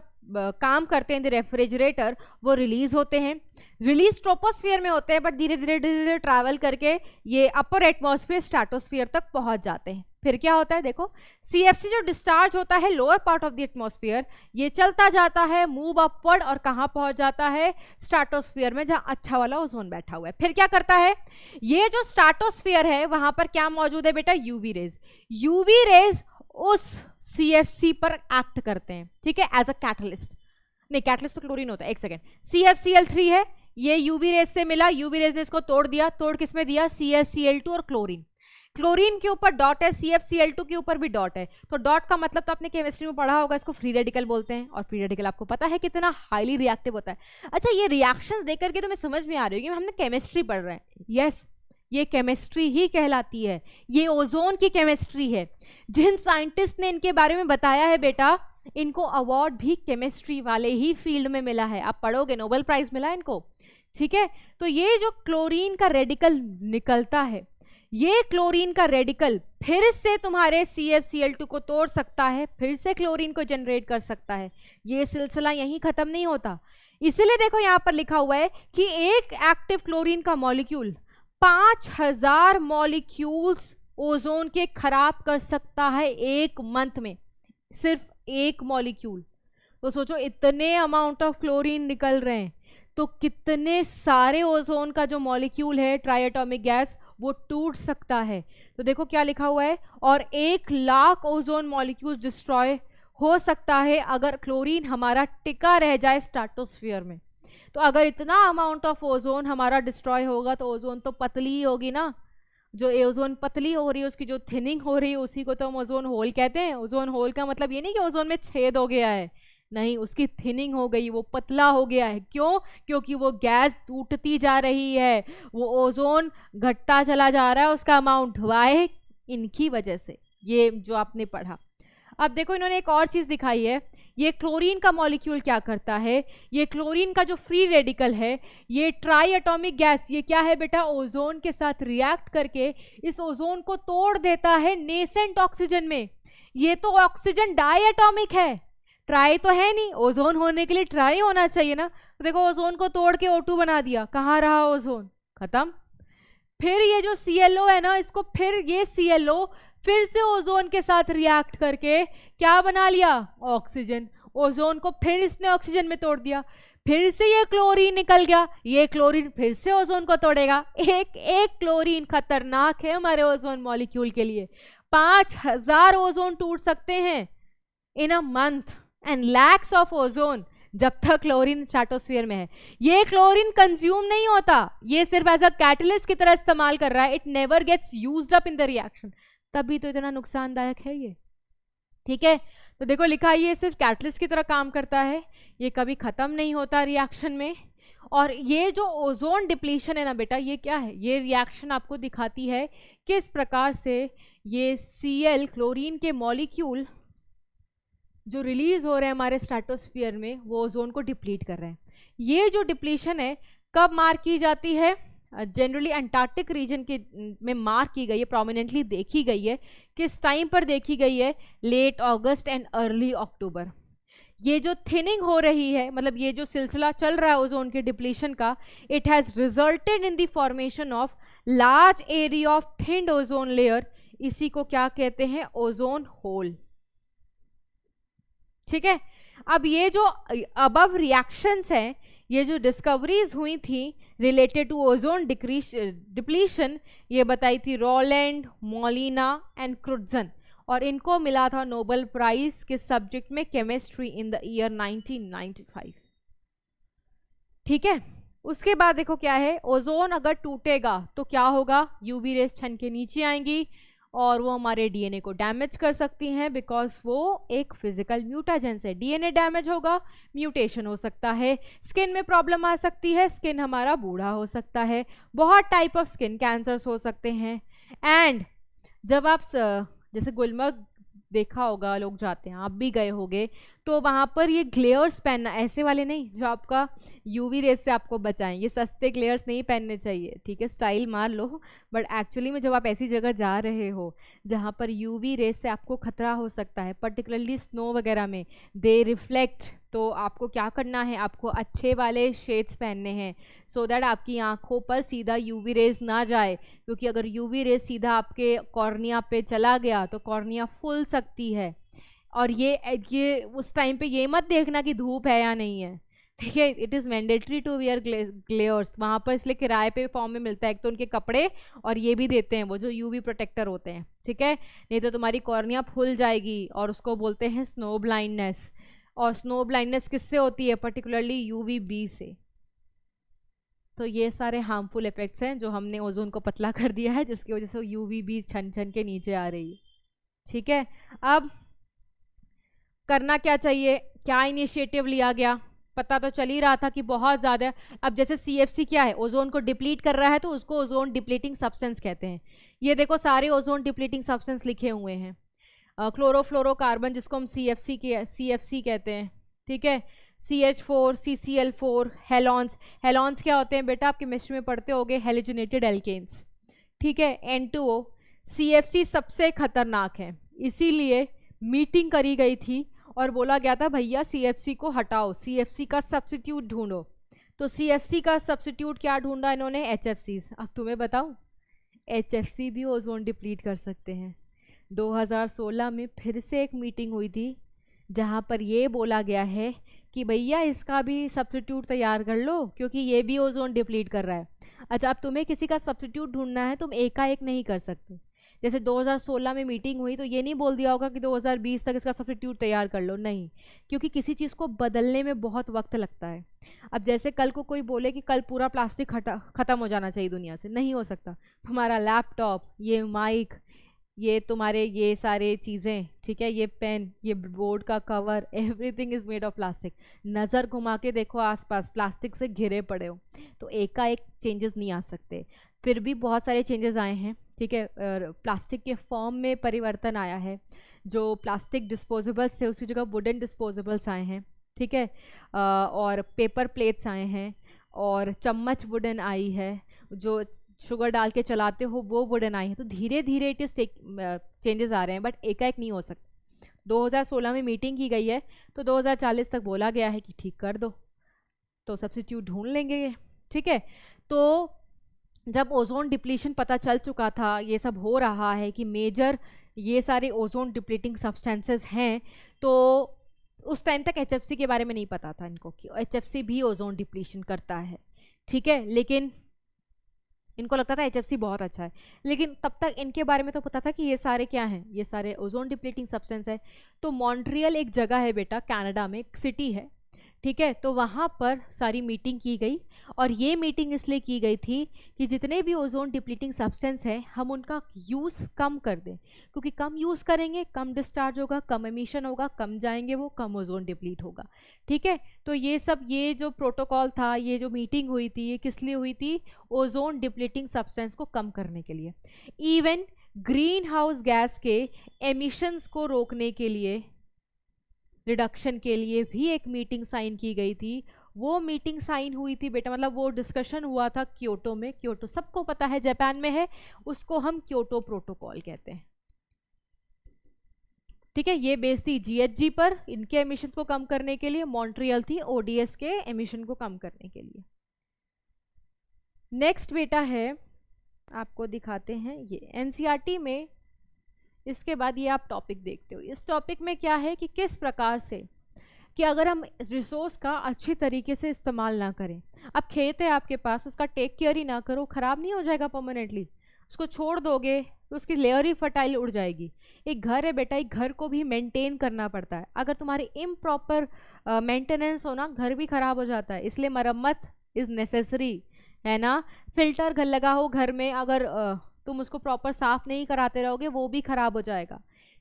काम करते हैं, रेफ्रिजरेटर, वो रिलीज होते हैं, रिलीज ट्रोपोस्फियर में होते हैं, बट धीरे धीरे ट्रैवल करके ये अपर एटमॉस्फेयर, स्ट्रेटोस्फियर तक पहुंच जाते हैं। फिर क्या होता है देखो, CFC जो डिस्चार्ज होता है lower part of the atmosphere, ये चलता जाता है, मूव अपवर्ड, और कहाँ पहुंच जाता है, स्ट्रेटोस्फियर में, जहां अच्छा वाला ओजोन बैठा हुआ है। फिर क्या करता है, ये जो स्ट्रेटोस्फियर है वहां पर क्या मौजूद है बेटा, UV रेज। UV रेज उस CFC पर एक्ट करते हैं, ठीक है, एज अ कैटलिस्ट। नहीं, कैटलिस्ट तो क्लोरीन होता है, एक सेकेंड, CFCl3 है, ये UV रेज से मिला, UV रेज ने इसको तोड़ दिया, तोड़ किस में दिया, CFCl2 और क्लोरीन। क्लोरीन के ऊपर डॉट है, CFCl2 के ऊपर भी डॉट है, तो डॉट का मतलब तो आपने केमिस्ट्री में पढ़ा होगा, इसको फ्री रेडिकल बोलते हैं, और फ्री रेडिकल आपको पता है कितना हाईली रिएक्टिव होता है। अच्छा, ये रिएक्शंस देख करके तुम्हें समझ में आ रही होगी हमने केमिस्ट्री पढ़ रहे हैं, यस, ये केमिस्ट्री ही कहलाती है, ये ओजोन की केमिस्ट्री है। जिन साइंटिस्ट ने इनके बारे में बताया है बेटा, इनको अवार्ड भी केमिस्ट्री वाले ही फील्ड में मिला है, आप पढ़ोगे नोबेल प्राइज मिला इनको, ठीक है। तो ये जो क्लोरीन का रेडिकल निकलता है, ये क्लोरीन का रेडिकल फिर से तुम्हारे CFCl2 को तोड़ सकता है, फिर से क्लोरीन को जनरेट कर सकता है, ये सिलसिला यहीं खत्म नहीं होता। इसीलिए देखो यहां पर लिखा हुआ है कि एक एक्टिव क्लोरीन का मॉलिक्यूल 5000 मॉलिक्यूल्स ओजोन के खराब कर सकता है एक मंथ में, सिर्फ एक मॉलिक्यूल। तो सोचो इतने अमाउंट ऑफ क्लोरीन निकल रहे हैं, तो कितने सारे ओजोन का जो मॉलिक्यूल है ट्राई एटॉमिक गैस, वो टूट सकता है। तो देखो क्या लिखा हुआ है, और 1,00,000 ओजोन मॉलिक्यूल्स डिस्ट्रॉय हो सकता है अगर क्लोरीन हमारा टिका रह जाए स्ट्रेटोस्फीयर में। तो अगर इतना अमाउंट ऑफ ओजोन हमारा डिस्ट्रॉय होगा तो ओजोन तो पतली ही होगी ना, जो ओजोन पतली हो रही है उसकी जो थिनिंग हो रही है उसी को तो हम ओजोन होल कहते हैं। ओजोन होल का मतलब ये नहीं कि ओजोन में छेद हो गया है, नहीं, उसकी थिनिंग हो गई, वो पतला हो गया है। क्यों? क्योंकि वो गैस टूटती जा रही है, वो ओजोन घटता चला जा रहा है उसका अमाउंट, वाई, इनकी वजह से, ये जो आपने पढ़ा। अब देखो इन्होंने एक और चीज दिखाई है, ये क्लोरीन का मॉलिक्यूल क्या करता है, ये क्लोरीन का जो फ्री रेडिकल है, ये ट्राई एटॉमिक गैस, ये क्या है बेटा, ओजोन के साथ रिएक्ट करके इस ओजोन को तोड़ देता है नेसेंट ऑक्सीजन में। ये तो ऑक्सीजन डाई एटॉमिक है, ट्राई तो है नहीं, ओजोन होने के लिए ट्राई होना चाहिए ना। तो देखो ओजोन को तोड़ के O2 बना दिया, कहाँ रहा ओजोन, खत्म। फिर ये जो ClO है ना, इसको फिर ये ClO फिर से ओजोन के साथ रिएक्ट करके क्या बना लिया, ऑक्सीजन। ओजोन को फिर इसने ऑक्सीजन में तोड़ दिया, फिर से ये क्लोरीन निकल गया, ये क्लोरीन फिर से ओजोन को तोड़ेगा। एक क्लोरीन खतरनाक है हमारे ओजोन मॉलिक्यूल के लिए। 5,000 ओजोन टूट सकते हैं in a month and lakhs of ozone जब तक क्लोरीन स्ट्रेटोस्फीयर में है। ये क्लोरीन कंज्यूम नहीं होता, ये सिर्फ एज अ कैटलिस्ट की तरह इस्तेमाल कर रहा है, it never gets used up in the reaction, तभी तो इतना नुकसानदायक है ये, ठीक है। तो देखो लिखा है ये सिर्फ कैटलिस्ट की तरह काम करता है, ये कभी खत्म नहीं होता रिएक्शन में। और ये जो ओजोन डिप्लीशन है ना बेटा, ये क्या है, ये रिएक्शन आपको दिखाती है किस प्रकार से ये Cl क्लोरीन के मॉलिक्यूल जो रिलीज हो रहे हैं हमारे स्ट्रेटोस्फीयर में, वो ओजोन को डिप्लीट कर रहे हैं। ये जो डिप्लीशन है कब मार्क की जाती है, जनरली अंटार्कटिक रीजन के में मार्क की गई है, प्रोमिनेंटली देखी गई है। किस टाइम पर देखी गई है, लेट अगस्त एंड अर्ली अक्टूबर। ये जो थिनिंग हो रही है, मतलब ये जो सिलसिला चल रहा है ओजोन के डिप्लीशन का, it has resulted in the formation of large area of thinned ozone layer. इसी को क्या कहते हैं, ओजोन होल, ठीक है। अब ये जो अबव रिएक्शंस हैं, ये जो डिस्कवरीज हुई थी रिलेटेड टू ओजोन डिप्लीशन, ये बताई थी रोलैंड, मोलिना एंड क्रुट्जन, और इनको मिला था नोबेल प्राइज किस सब्जेक्ट में, केमिस्ट्री, इन द ईयर 1995, ठीक है। उसके बाद देखो क्या है, ओजोन अगर टूटेगा तो क्या होगा, यूवी रेस छन के नीचे आएंगी और वो हमारे डीएनए को डैमेज कर सकती हैं, बिकॉज वो एक फिजिकल म्यूटाजेंस है। डीएनए डैमेज होगा, म्यूटेशन हो सकता है, स्किन में प्रॉब्लम आ सकती है, स्किन हमारा बूढ़ा हो सकता है, बहुत टाइप ऑफ स्किन कैंसर्स हो सकते हैं। एंड जब आप जैसे गुलमर्ग देखा होगा, लोग जाते हैं, आप भी गए होंगे, तो वहाँ पर ये ग्लेयर्स पहनना, ऐसे वाले नहीं जो आपका यूवी रेस से आपको बचाएं, ये सस्ते ग्लेयर्स नहीं पहनने चाहिए, ठीक है, स्टाइल मार लो, बट एक्चुअली में जब आप ऐसी जगह जा रहे हो जहाँ पर यूवी रेस से आपको खतरा हो सकता है, पर्टिकुलरली स्नो वगैरह में, दे रिफ्लेक्ट, तो आपको क्या करना है, आपको अच्छे वाले शेड्स पहनने हैं सो दैट आपकी आंखों पर सीधा यूवी रेज ना जाए, क्योंकि अगर यूवी रेज सीधा आपके कॉर्निया पे चला गया तो कॉर्निया फूल सकती है। और ये उस टाइम पे ये मत देखना कि धूप है या नहीं है, ठीक है, it is mandatory to wear glares वहाँ पर, इसलिए किराए पे फॉर्म में मिलता है, एक तो उनके कपड़े और ये भी देते हैं वो जो यूवी प्रोटेक्टर होते हैं, ठीक है, नहीं तो तुम्हारी कॉर्निया फूल जाएगी और उसको बोलते हैं स्नो ब्लाइंडनेस। और स्नो ब्लाइंडनेस किससे होती है, पर्टिकुलरली यूवीबी से। तो ये सारे हार्मफुल इफेक्ट्स हैं जो हमने ओजोन को पतला कर दिया है, जिसकी वजह से यूवीबी छन छन के नीचे आ रही है, ठीक है। अब करना क्या चाहिए, क्या इनिशिएटिव लिया गया, पता तो चल ही रहा था कि बहुत ज़्यादा। अब जैसे CFC क्या है, ओजोन को डिप्लीट कर रहा है, तो उसको ओजोन डिप्लीटिंग सब्सटेंस कहते हैं। ये देखो सारे ओजोन डिप्लीटिंग सब्सटेंस लिखे हुए हैं, क्लोरोफ्लोरोकार्बन जिसको हम CFC कहते हैं, ठीक है, CH4, CCl4, हेलॉन्स क्या होते हैं बेटा, आप केमिस्ट्री में पढ़ते होगे, हेलोजनेटेड एल्केन्स, ठीक है, N2O। CFC सबसे खतरनाक है, इसीलिए मीटिंग करी गई थी और बोला गया था भैया CFC को हटाओ, CFC का सब्स्टिट्यूट ढूंढो। तो CFC का सब्स्टिट्यूट क्या ढूंढा इन्होंने, HFCs। अब तुम्हें बताऊं, HFC भी ओजोन डिप्लीट कर सकते हैं। 2016 में फिर से एक मीटिंग हुई थी जहाँ पर ये बोला गया है कि भैया इसका भी सब्स्टिट्यूट तैयार कर लो, क्योंकि ये भी ओजोन डिप्लीट कर रहा है। अच्छा, अब तुम्हें किसी का सब्स्टिट्यूट ढूंढना है, तुम एकाएक नहीं कर सकते। जैसे 2016 में मीटिंग हुई तो ये नहीं बोल दिया होगा कि 2020 तक इसका सब्स्टिट्यूट तैयार कर लो, नहीं, क्योंकि किसी चीज़ को बदलने में बहुत वक्त लगता है। अब जैसे कल को कोई बोले कि कल पूरा प्लास्टिक खत्म हो जाना चाहिए दुनिया से, नहीं हो सकता। हमारा लैपटॉप, ये माइक, ये तुम्हारे ये सारे चीज़ें, ठीक है, ये पेन, ये बोर्ड का cover, everything is made of plastic. नज़र घुमा के देखो आसपास, प्लास्टिक से घिरे पड़े हो, तो एकाएक चेंजेस नहीं आ सकते। फिर भी बहुत सारे चेंजेस आए हैं, ठीक है। प्लास्टिक के फॉर्म में परिवर्तन आया है। जो प्लास्टिक डिस्पोजेबल्स थे उसकी जगह वुडन डिस्पोजेबल्स आए हैं, ठीक है। और पेपर प्लेट्स आए हैं, और चम्मच वुडन आई है, जो शुगर डाल के चलाते हो वो वुडन आई है। तो धीरे धीरे इट इज चेंजेस आ रहे हैं, बट एकाएक नहीं हो सकता। 2016 में मीटिंग की गई है तो 2040 तक बोला गया है कि ठीक कर दो, तो सब्स्टिट्यूट ढूंढ लेंगे, ठीक है। तो जब ओजोन डिप्लीशन पता चल चुका था, ये सब हो रहा है कि मेजर ये सारे ओजोन डिप्लीटिंग सब्सटेंसेस हैं, तो उस टाइम तक एचएफसी के बारे में नहीं पता था इनको कि एचएफसी भी ओजोन डिप्लीशन करता है, ठीक है। लेकिन इनको लगता था एचएफसी बहुत अच्छा है, लेकिन तब तक इनके बारे में तो पता था कि ये सारे क्या हैं, ये सारे ओजोन डिप्लीटिंग सब्सटेंस है। तो मॉन्ट्रियल एक जगह है बेटा, कनाडा में एक सिटी है, ठीक है। तो वहाँ पर सारी मीटिंग की गई, और ये मीटिंग इसलिए की गई थी कि जितने भी ओजोन डिप्लीटिंग सब्सटेंस हैं हम उनका यूज़ कम कर दें, क्योंकि कम यूज़ करेंगे कम डिस्चार्ज होगा, कम एमिशन होगा, कम जाएंगे वो, कम ओजोन डिप्लीट होगा, ठीक है। तो ये सब, ये जो प्रोटोकॉल था, ये जो मीटिंग हुई थी, ये किस लिए हुई थी? ओजोन डिप्लीटिंग सब्सटेंस को कम करने के लिए। इवन ग्रीन हाउस गैस के एमिशंस को रोकने के लिए, रिडक्शन के लिए भी एक मीटिंग साइन की गई थी। वो मीटिंग साइन हुई थी बेटा, मतलब वो डिस्कशन हुआ था क्योटो में। क्योटो सबको पता है जापान में है, उसको हम क्योटो प्रोटोकॉल कहते हैं, ठीक है। ये बेस थी जीएचजी पर, इनके एमिशन को कम करने के लिए। मॉन्ट्रियल थी ओडीएस के एमिशन को कम करने के लिए। नेक्स्ट बेटा है, आपको दिखाते हैं ये एनसीईआरटी में। इसके बाद ये आप टॉपिक देखते हो, इस टॉपिक में क्या है कि किस प्रकार से कि अगर हम रिसोर्स का अच्छी तरीके से इस्तेमाल ना करें। अब खेत है आपके पास, उसका टेक केयर ही ना करो, ख़राब नहीं हो जाएगा परमानेंटली। उसको छोड़ दोगे तो उसकी लेयर ही फर्टाइल उड़ जाएगी। एक घर है बेटा, एक घर को भी मेंटेन करना पड़ता है। अगर तुम्हारी इम्प्रॉपर मेंटेनेंस हो ना, घर भी ख़राब हो जाता है। इसलिए मरम्मत इज़ नेसेसरी, है ना। फिल्टर घर लगा हो घर में, अगर तुम उसको प्रॉपर साफ नहीं कराते रहोगे वो भी खराब हो जाएगा,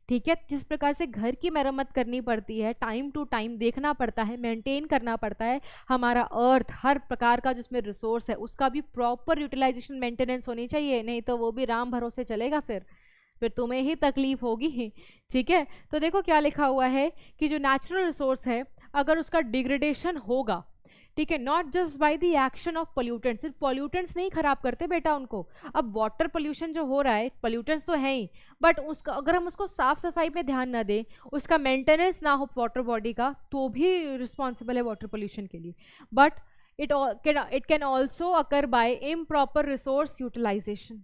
ठीक है। जिस प्रकार से घर की मरम्मत करनी पड़ती है, टाइम टू टाइम देखना पड़ता है, मेंटेन करना पड़ता है। हमारा अर्थ, हर प्रकार का जिसमें रिसोर्स है उसका भी प्रॉपर यूटिलाइजेशन मेंटेनेंस होनी चाहिए, नहीं तो वो भी राम भरोसे चलेगा, फिर तुम्हें ही तकलीफ होगी, ठीक है। तो देखो क्या लिखा हुआ है कि जो नेचुरल रिसोर्स है अगर उसका डिग्रेडेशन होगा, ठीक है, not just by the action of pollutants. सिर्फ पोल्यूटेंट्स नहीं खराब करते बेटा उनको। अब वाटर पोल्यूशन जो हो रहा है, पोल्यूटेंट्स तो है ही, बट उसका अगर हम उसको साफ सफाई पे ध्यान ना दें, उसका मेंटेनेंस ना हो वाटर बॉडी का, तो भी रिस्पॉन्सिबल है वाटर पोल्यूशन के लिए। But it can also occur by improper resource utilisation,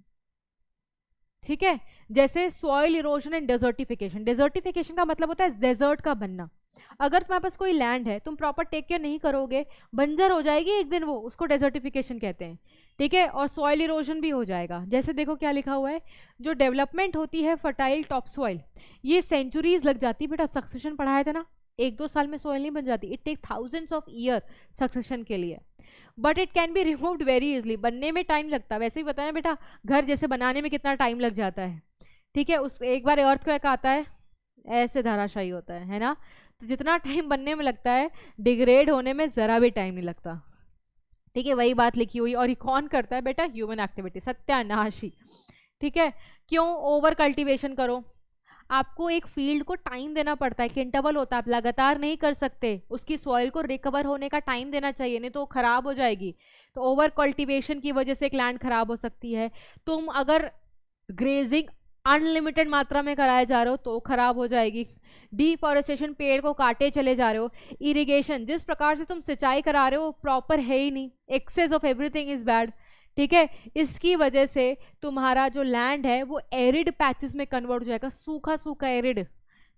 ठीक है। जैसे soil erosion and desertification. Desertification का मतलब होता है डेजर्ट का बनना। अगर तुम्हारे पास कोई लैंड है, तुम प्रॉपर टेक केयर नहीं करोगे, बंजर हो जाएगी एक दिन वो, उसको डेजर्टिफिकेशन कहते हैं, ठीक है। और सॉइल इरोजन भी हो जाएगा। जैसे देखो क्या लिखा हुआ है, जो डेवलपमेंट होती है फर्टाइल टॉप सॉइल, ये सेंचुरीज लग जाती है बेटा। सक्सेशन पढ़ाया था ना, 1-2 साल में सॉइल नहीं बन जाती, it take thousands of year succession के लिए। But it can be removed very easily. बनने में टाइम लगता है, वैसे ही बताया बेटा, घर जैसे बनाने में कितना टाइम लग जाता है, ठीक है। उस एक बार अर्थक्वेक आता है, ऐसे धाराशायी होता है ना। तो जितना टाइम बनने में लगता है, डिग्रेड होने में ज़रा भी टाइम नहीं लगता, ठीक है। वही बात लिखी हुई। और ये कौन करता है बेटा? ह्यूमन एक्टिविटी, सत्यानाशी, ठीक है। क्यों? ओवर कल्टीवेशन करो, आपको एक फील्ड को टाइम देना पड़ता है, एक इंटरवल होता है, आप लगातार नहीं कर सकते, उसकी सॉइल को रिकवर होने का टाइम देना चाहिए, नहीं तो वो खराब हो जाएगी। तो ओवर कल्टीवेशन की वजह से एक लैंड खराब हो सकती है। तुम अगर ग्रेजिंग अनलिमिटेड मात्रा में कराए जा रहे हो तो खराब हो जाएगी। डिफॉरेस्टेशन, पेड़ को काटे चले जा रहे हो। इरिगेशन, जिस प्रकार से तुम सिंचाई करा रहे हो प्रॉपर है ही नहीं, excess of everything is bad, ठीक है। इसकी वजह से तुम्हारा जो लैंड है वो एरिड पैचेस में कन्वर्ट हो जाएगा, सूखा सूखा एरिड,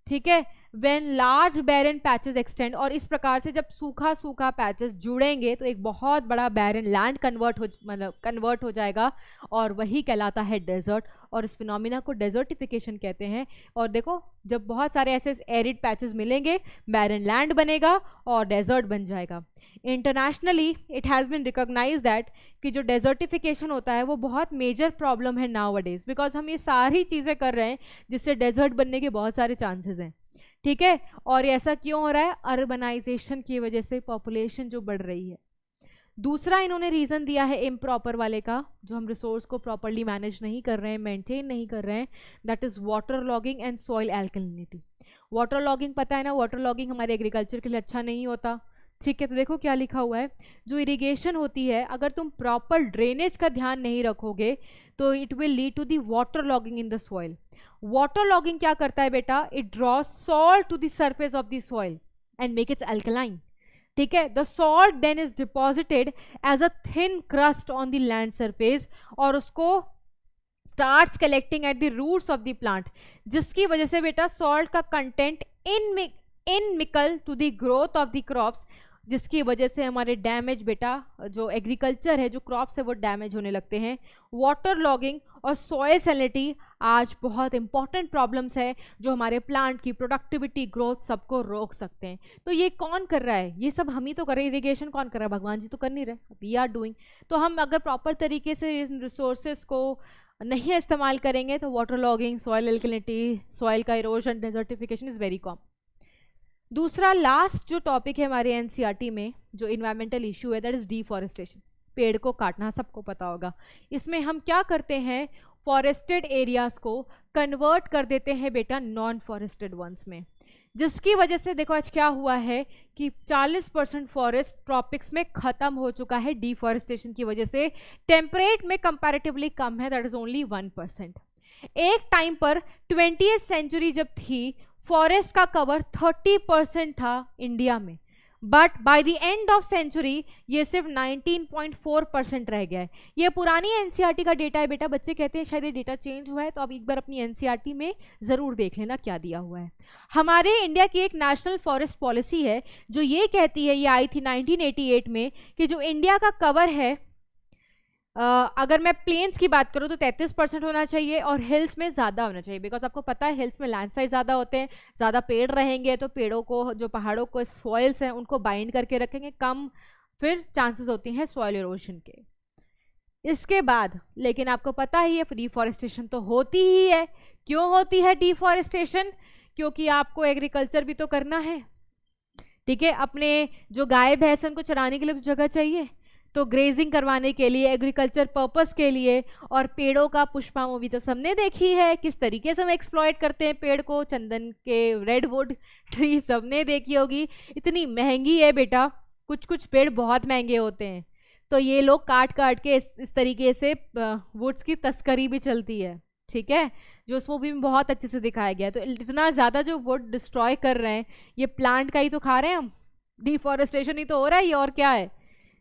ठीक है। When large barren patches extend, और इस प्रकार से जब सूखा सूखा पैचेस जुड़ेंगे तो एक बहुत बड़ा बैरन लैंड कन्वर्ट हो जाएगा, और वही कहलाता है डेजर्ट, और इस फिनोमिना को डेजर्टिफिकेशन कहते हैं। और देखो जब बहुत सारे ऐसे एरिड पैचेस मिलेंगे, बैरन लैंड बनेगा और डेजर्ट बन जाएगा। Internationally it has been recognise that कि जो डेजर्टिफिकेशन होता है वो बहुत मेजर प्रॉब्लम है नाउ अडेज, बिकॉज हम ये सारी चीज़ें कर रहे हैं जिससे डेजर्ट बनने के बहुत सारे चांसेस हैं, ठीक है। और ऐसा क्यों हो रहा है? अर्बनाइजेशन की वजह से, पॉपुलेशन जो बढ़ रही है। दूसरा इन्होंने रीज़न दिया है इम्प्रॉपर वाले का, जो हम रिसोर्स को प्रॉपरली मैनेज नहीं कर रहे हैं, मेंटेन नहीं कर रहे हैं, that is water logging and soil alkalinity. Water logging पता है ना, वाटर लॉगिंग हमारे एग्रीकल्चर के लिए अच्छा नहीं होता, ठीक है। तो देखो क्या लिखा हुआ है, जो इरिगेशन होती है अगर तुम प्रॉपर ड्रेनेज का ध्यान नहीं रखोगे तो it will lead to the water logging in the soil. Water logging क्या करता है बेटा? It draws salt to the surface of the soil and make its alkaline, ठीक है। The salt then is deposited as a thin crust on the land surface, और उसको starts collecting at the roots of the plant, जिसकी वजह से बेटा salt का content inimical to the growth of the crops, जिसकी वजह से हमारे डैमेज बेटा जो एग्रीकल्चर है, जो क्रॉप्स है वो डैमेज होने लगते हैं। वाटर लॉगिंग और सॉइल सैलिनिटी आज बहुत इंपॉर्टेंट प्रॉब्लम्स है जो हमारे प्लांट की प्रोडक्टिविटी, ग्रोथ सबको रोक सकते हैं। तो ये कौन कर रहा है? ये सब हम ही तो कर रहे हैं। इरिगेशन कौन कर रहा है? भगवान जी तो कर नहीं रहे, वी आर डूइंग। तो हम अगर प्रॉपर तरीके से इन रिसोर्सेज को नहीं इस्तेमाल करेंगे तो water logging, soil alkalinity, soil का erosion, desertification is very common. दूसरा लास्ट जो टॉपिक है हमारे एनसीईआरटी में जो इन्वायरमेंटल इशू है, दैट इज डिफॉरेस्टेशन, पेड़ को काटना, सबको पता होगा। इसमें हम क्या करते हैं, फॉरेस्टेड एरियाज को कन्वर्ट कर देते हैं बेटा नॉन फॉरेस्टेड वंस में, जिसकी वजह से देखो आज क्या हुआ है कि 40% फॉरेस्ट ट्रॉपिक्स में ख़त्म हो चुका है डिफॉरेस्टेशन की वजह से। टेम्परेट में कंपैरेटिवली कम है, दैट इज ओनली 1%। एक टाइम पर 20th सेंचुरी जब थी, फॉरेस्ट का कवर 30% था इंडिया में, but by the end of century ये सिर्फ 19.4% रह गया है। ये पुरानी एनसीईआरटी का डेटा है बेटा, बच्चे कहते हैं शायद ये डेटा चेंज हुआ है, तो आप एक बार अपनी एनसीईआरटी में ज़रूर देख लेना क्या दिया हुआ है। हमारे इंडिया की एक नेशनल फॉरेस्ट पॉलिसी है जो ये कहती है, ये आई थी 1988 में, कि जो इंडिया का कवर है, अगर मैं प्लेन्स की बात करूँ तो 33% होना चाहिए और हिल्स में ज़्यादा होना चाहिए, बिकॉज आपको पता है हिल्स में लैंडस्लाइड ज़्यादा होते हैं, ज़्यादा पेड़ रहेंगे तो पेड़ों को, जो पहाड़ों को सॉइल्स हैं उनको बाइंड करके रखेंगे, कम फिर चांसेस होती हैं सॉइल इरोशन के। इसके बाद लेकिन आपको पता ही है डिफॉरेस्टेशन तो होती ही है। क्यों होती है डिफॉरेस्टेशन? क्योंकि आपको एग्रीकल्चर भी तो करना है, ठीक है। अपने जो गाय भैंस उनको चराने के लिए तो जगह चाहिए, तो ग्रेजिंग करवाने के लिए, एग्रीकल्चर पर्पस के लिए, और पेड़ों का पुष्पा मूवी तो सबने देखी है, किस तरीके से हम एक्सप्लॉइट करते हैं पेड़ को, चंदन के रेडवुड ट्री सबने देखी होगी। इतनी महंगी है बेटा, कुछ कुछ पेड़ बहुत महंगे होते हैं, तो ये लोग काट काट के इस तरीके से वुड्स की तस्करी भी चलती है, ठीक है, जो उस मूवी में बहुत अच्छे से दिखाया गया है। तो इतना ज़्यादा जो वुड डिस्ट्रॉय कर रहे हैं, ये प्लांट का ही तो खा रहे हैं हम, डिफॉरेस्टेशन ही तो हो रहा है ये, और क्या है,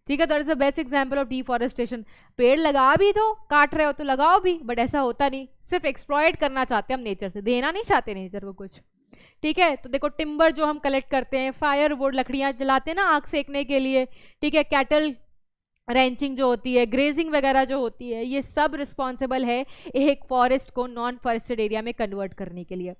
ठीक है। That is the best example of deforestation. पेड़ लगा भी दो, काट रहे हो तो लगाओ भी, बट ऐसा होता नहीं, सिर्फ एक्सप्लॉइट करना चाहते हैं हम नेचर से, देना नहीं चाहते नेचर को कुछ, ठीक है। तो देखो टिम्बर जो हम कलेक्ट करते हैं, फायरवुड लकड़ियाँ जलाते हैं ना आग सेकने के लिए, ठीक है, कैटल रेंचिंग जो होती है, ग्रेजिंग वगैरह जो होती है, ये सब रिस्पॉन्सिबल है एक फॉरेस्ट को नॉन फॉरेस्टेड एरिया में कन्वर्ट करने के लिए।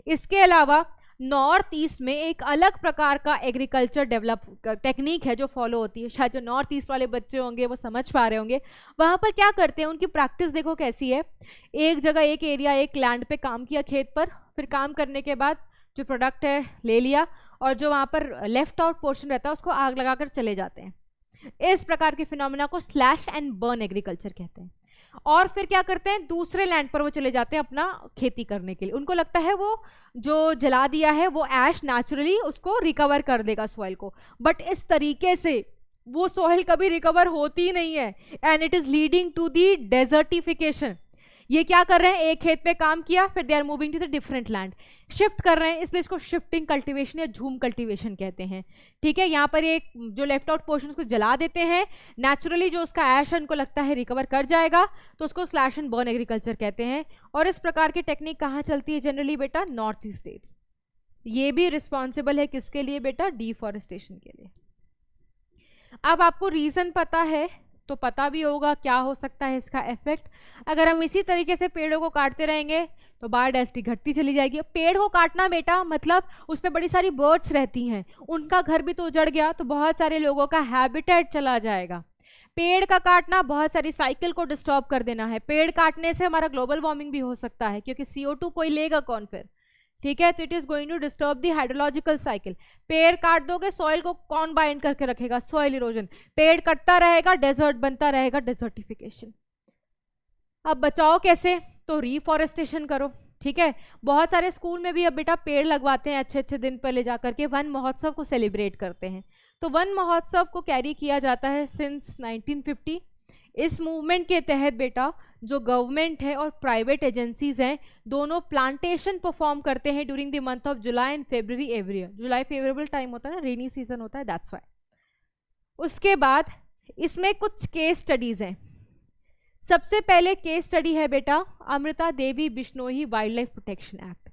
इसके अलावा नॉर्थ ईस्ट में एक अलग प्रकार का एग्रीकल्चर डेवलप टेक्निक है जो फॉलो होती है, शायद जो नॉर्थ ईस्ट वाले बच्चे होंगे वो समझ पा रहे होंगे। वहाँ पर क्या करते हैं, उनकी प्रैक्टिस देखो कैसी है। एक जगह, एक एरिया, एक लैंड पे काम किया खेत पर, फिर काम करने के बाद जो प्रोडक्ट है ले लिया, और जो वहाँ पर लेफ्ट आउट पोर्शन रहता है उसको आग लगाकर चले जाते हैं। इस प्रकार के फिनोमेना को स्लैश एंड बर्न एग्रीकल्चर कहते हैं। और फिर क्या करते हैं, दूसरे लैंड पर वो चले जाते हैं अपना खेती करने के लिए। उनको लगता है वो जो जला दिया है वो ऐश नेचुरली उसको रिकवर कर देगा सॉइल को, बट इस तरीके से वो सॉइल कभी रिकवर होती ही नहीं है, and it is leading to the desertification. ये क्या कर रहे हैं, एक खेत पे काम किया, फिर they are moving to the different land, shift कर रहे हैं, इसलिए इसको शिफ्टिंग कल्टीवेशन या झूम कल्टीवेशन कहते हैं, ठीक है। यहाँ पर एक जो लेफ्ट आउट पोर्शन उसको जला देते हैं, नेचुरली जो उसका ऐश उनको लगता है रिकवर कर जाएगा, तो उसको स्लैश एंड बर्न एग्रीकल्चर कहते हैं। और इस प्रकार की टेक्निक कहाँ चलती है जनरली बेटा, नॉर्थ ईस्ट स्टेट्स, ये भी रिस्पॉन्सिबल है किसके लिए बेटा? डिफॉरेस्टेशन के लिए। अब आपको रीजन पता है तो पता भी होगा क्या हो सकता है इसका इफेक्ट। अगर हम इसी तरीके से पेड़ों को काटते रहेंगे तो बायोडाइवर्सिटी घटती चली जाएगी। पेड़ को काटना बेटा मतलब उस पर बड़ी सारी बर्ड्स रहती हैं, उनका घर भी तो उजड़ गया, तो बहुत सारे लोगों का हैबिटेट चला जाएगा। पेड़ का काटना बहुत सारी साइकिल को डिस्टर्ब कर देना है। पेड़ काटने से हमारा ग्लोबल वार्मिंग भी हो सकता है, क्योंकि CO2 कोई लेगा कौन फिर, ठीक है? तो it is going to disturb the hydrological cycle. पेड़ काट दोगे, सॉइल को कौन बाइंड करके रखेगा? Soil erosion. पेड़ कटता रहेगा, डेजर्ट बनता रहेगा, डेजर्टिफिकेशन। अब बचाओ कैसे? तो रीफॉरेस्टेशन करो, ठीक है? बहुत सारे स्कूल में भी अब बेटा पेड़ लगवाते हैं, अच्छे अच्छे दिन पर ले जा करके वन महोत्सव को सेलिब्रेट करते हैं। तो वन महोत्सव को कैरी किया जाता है सिंस 1950। इस मूवमेंट के तहत बेटा जो गवर्नमेंट है और प्राइवेट एजेंसीज हैं, दोनों प्लांटेशन परफॉर्म करते हैं during the month of July and February every year. July favourable time होता है ना, रेनी सीजन होता है, दैट्स व्हाई। उसके बाद इसमें कुछ केस स्टडीज हैं। सबसे पहले केस स्टडी है बेटा Amrita Devi Bishnoi wildlife protection act,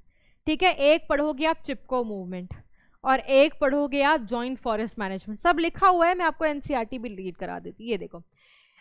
ठीक है? एक पढ़ोगे आप चिपको मूवमेंट और एक पढ़ोगे आप जॉइंट फॉरेस्ट मैनेजमेंट। सब लिखा हुआ है, मैं आपको NCERT भी रीड करा देती। ये देखो,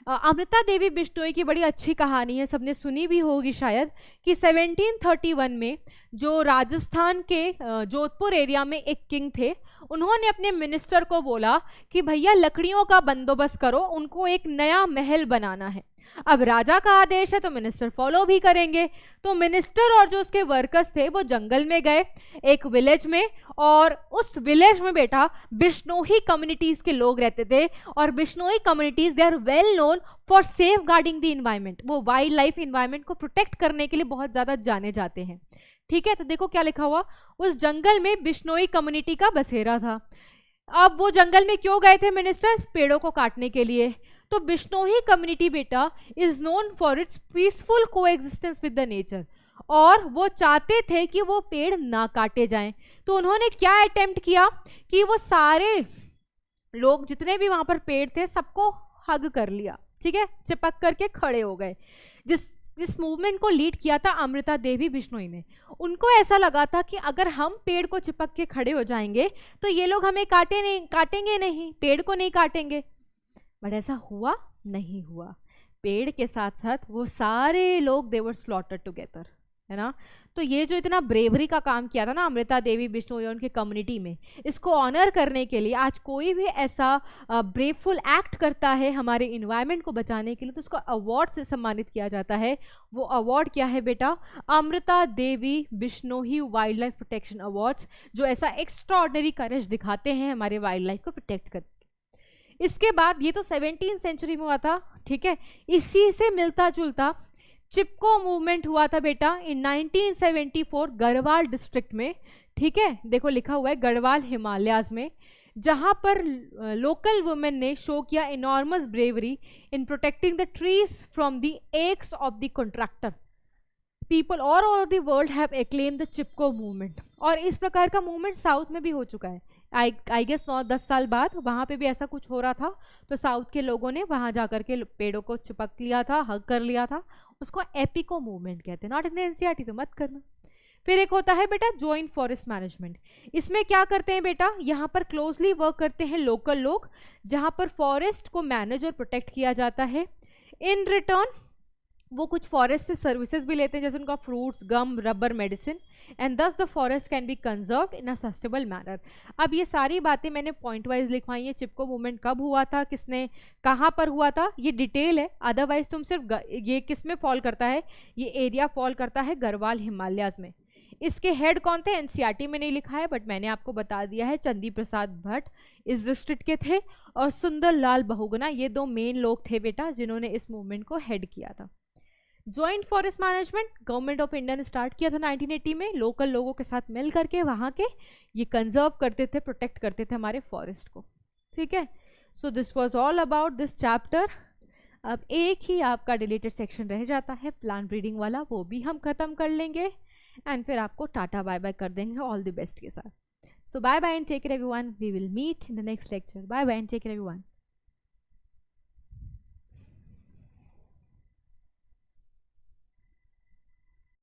अमृता देवी बिश्नोई की बड़ी अच्छी कहानी है, सबने सुनी भी होगी शायद, कि 1731 में जो राजस्थान के जोधपुर एरिया में एक किंग थे, उन्होंने अपने मिनिस्टर को बोला कि भैया लकड़ियों का बंदोबस्त करो, उनको एक नया महल बनाना है। अब राजा का आदेश है तो मिनिस्टर फॉलो भी करेंगे। तो मिनिस्टर और जो उसके वर्कर्स थे वो जंगल में गए एक विलेज में, और उस विलेज में बेटा बिश्नोई कम्युनिटीज के लोग रहते थे। और Bishnoi communities they are well known for safeguarding the environment. वो वाइल्ड लाइफ इन्वायरमेंट को प्रोटेक्ट करने के लिए बहुत ज्यादा जाने जाते हैं, ठीक है? तो देखो क्या लिखा हुआ, उस जंगल में बिश्नोई कम्युनिटी का बसेरा था। अब वो जंगल में क्यों गए थे मिनिस्टर्स? पेड़ों को काटने के लिए। तो बिश्नोई कम्युनिटी बेटा is known for its peaceful coexistence with the nature, और वो चाहते थे कि वो पेड़ ना काटे जाएं। तो उन्होंने क्या अटेम्प्ट किया कि वो सारे लोग जितने भी वहां पर पेड़ थे सबको हग कर लिया, ठीक है? चिपक करके खड़े हो गए। जिस मूवमेंट को लीड किया था अमृता देवी बिश्नोई ने। उनको ऐसा लगा था कि अगर हम पेड़ को चिपक के खड़े हो जाएंगे तो ये लोग हमें काटेंगे नहीं, पेड़ को नहीं काटेंगे। बट ऐसा हुआ नहीं हुआ। पेड़ के साथ साथ वो सारे लोग दे वर स्लॉटर्ड टुगेदर, है ना? तो ये जो इतना ब्रेवरी का काम किया था ना अमृता देवी बिश्नोई और उनकी कम्युनिटी में, इसको ऑनर करने के लिए आज कोई भी ऐसा ब्रेवफुल एक्ट करता है हमारे इन्वायरमेंट को बचाने के लिए तो उसको अवार्ड से सम्मानित किया जाता है। वो अवार्ड क्या है बेटा? Amrita Devi Bishnoi wildlife protection awards, जो ऐसा एक्स्ट्राऑर्डिनरी करेज दिखाते हैं हमारे वाइल्ड लाइफ को प्रोटेक्ट करते। इसके बाद ये तो 17वीं सेंचुरी में हुआ था, ठीक है? इसी से मिलता जुलता चिपको मूवमेंट हुआ था बेटा इन 1974 गढ़वाल डिस्ट्रिक्ट में, ठीक है? देखो लिखा हुआ है गढ़वाल हिमालयाज में, जहां पर लोकल वुमेन ने शो किया enormous bravery in protecting the trees from the x of the contractor. People all over the world have acclaim the Chipko movement. और इस प्रकार का मूवमेंट साउथ में भी हो चुका है। आई गेस 9-10 साल बाद वहाँ पे भी ऐसा कुछ हो रहा था, तो साउथ के लोगों ने वहाँ जाकर के पेड़ों को चिपक लिया था, हग कर लिया था। उसको एपिको मूवमेंट कहते हैं, नॉट इन NCERT, तो मत करना। फिर एक होता है बेटा जॉइंट फॉरेस्ट मैनेजमेंट। इसमें क्या करते हैं बेटा? यहाँ पर क्लोजली वर्क करते हैं लोकल लोग, जहाँ पर फॉरेस्ट को मैनेज और प्रोटेक्ट किया जाता है। इन रिटर्न वो कुछ फॉरेस्ट से सर्विसेज भी लेते हैं, जैसे उनका fruits, gum, rubber, medicine, and thus the forest can be conserved in a sustainable manner. अब ये सारी बातें मैंने पॉइंट वाइज लिखवाई है। चिपको मूवमेंट कब हुआ था, किसने, कहाँ पर हुआ था, ये डिटेल है। अदरवाइज तुम सिर्फ ये किस में फॉल करता है, ये एरिया फॉल करता है गढ़वाल हिमालयाज में। इसके हेड कौन थे NCERT में नहीं लिखा है, बट मैंने आपको बता दिया है। चंदी प्रसाद भट्ट इस डिस्ट्रिक्ट के थे, और सुंदर लाल बहुगुणा, ये दो मेन लोग थे बेटा जिन्होंने इस मूवमेंट को हेड किया था। Joint forest management government of India ने स्टार्ट किया था 1980 में, लोकल लोगों के साथ मिल करके वहाँ के ये कंजर्व करते थे, प्रोटेक्ट करते थे हमारे फॉरेस्ट को, ठीक है? So this was all about this chapter. अब एक ही आपका डिलीटेड सेक्शन रह जाता है प्लांट ब्रीडिंग वाला, वो भी हम खत्म कर लेंगे एंड फिर आपको टाटा बाय बाय कर देंगे ऑल द बेस्ट के साथ। So bye bye and take care everyone, we will meet in the next lecture. Bye bye and take care everyone.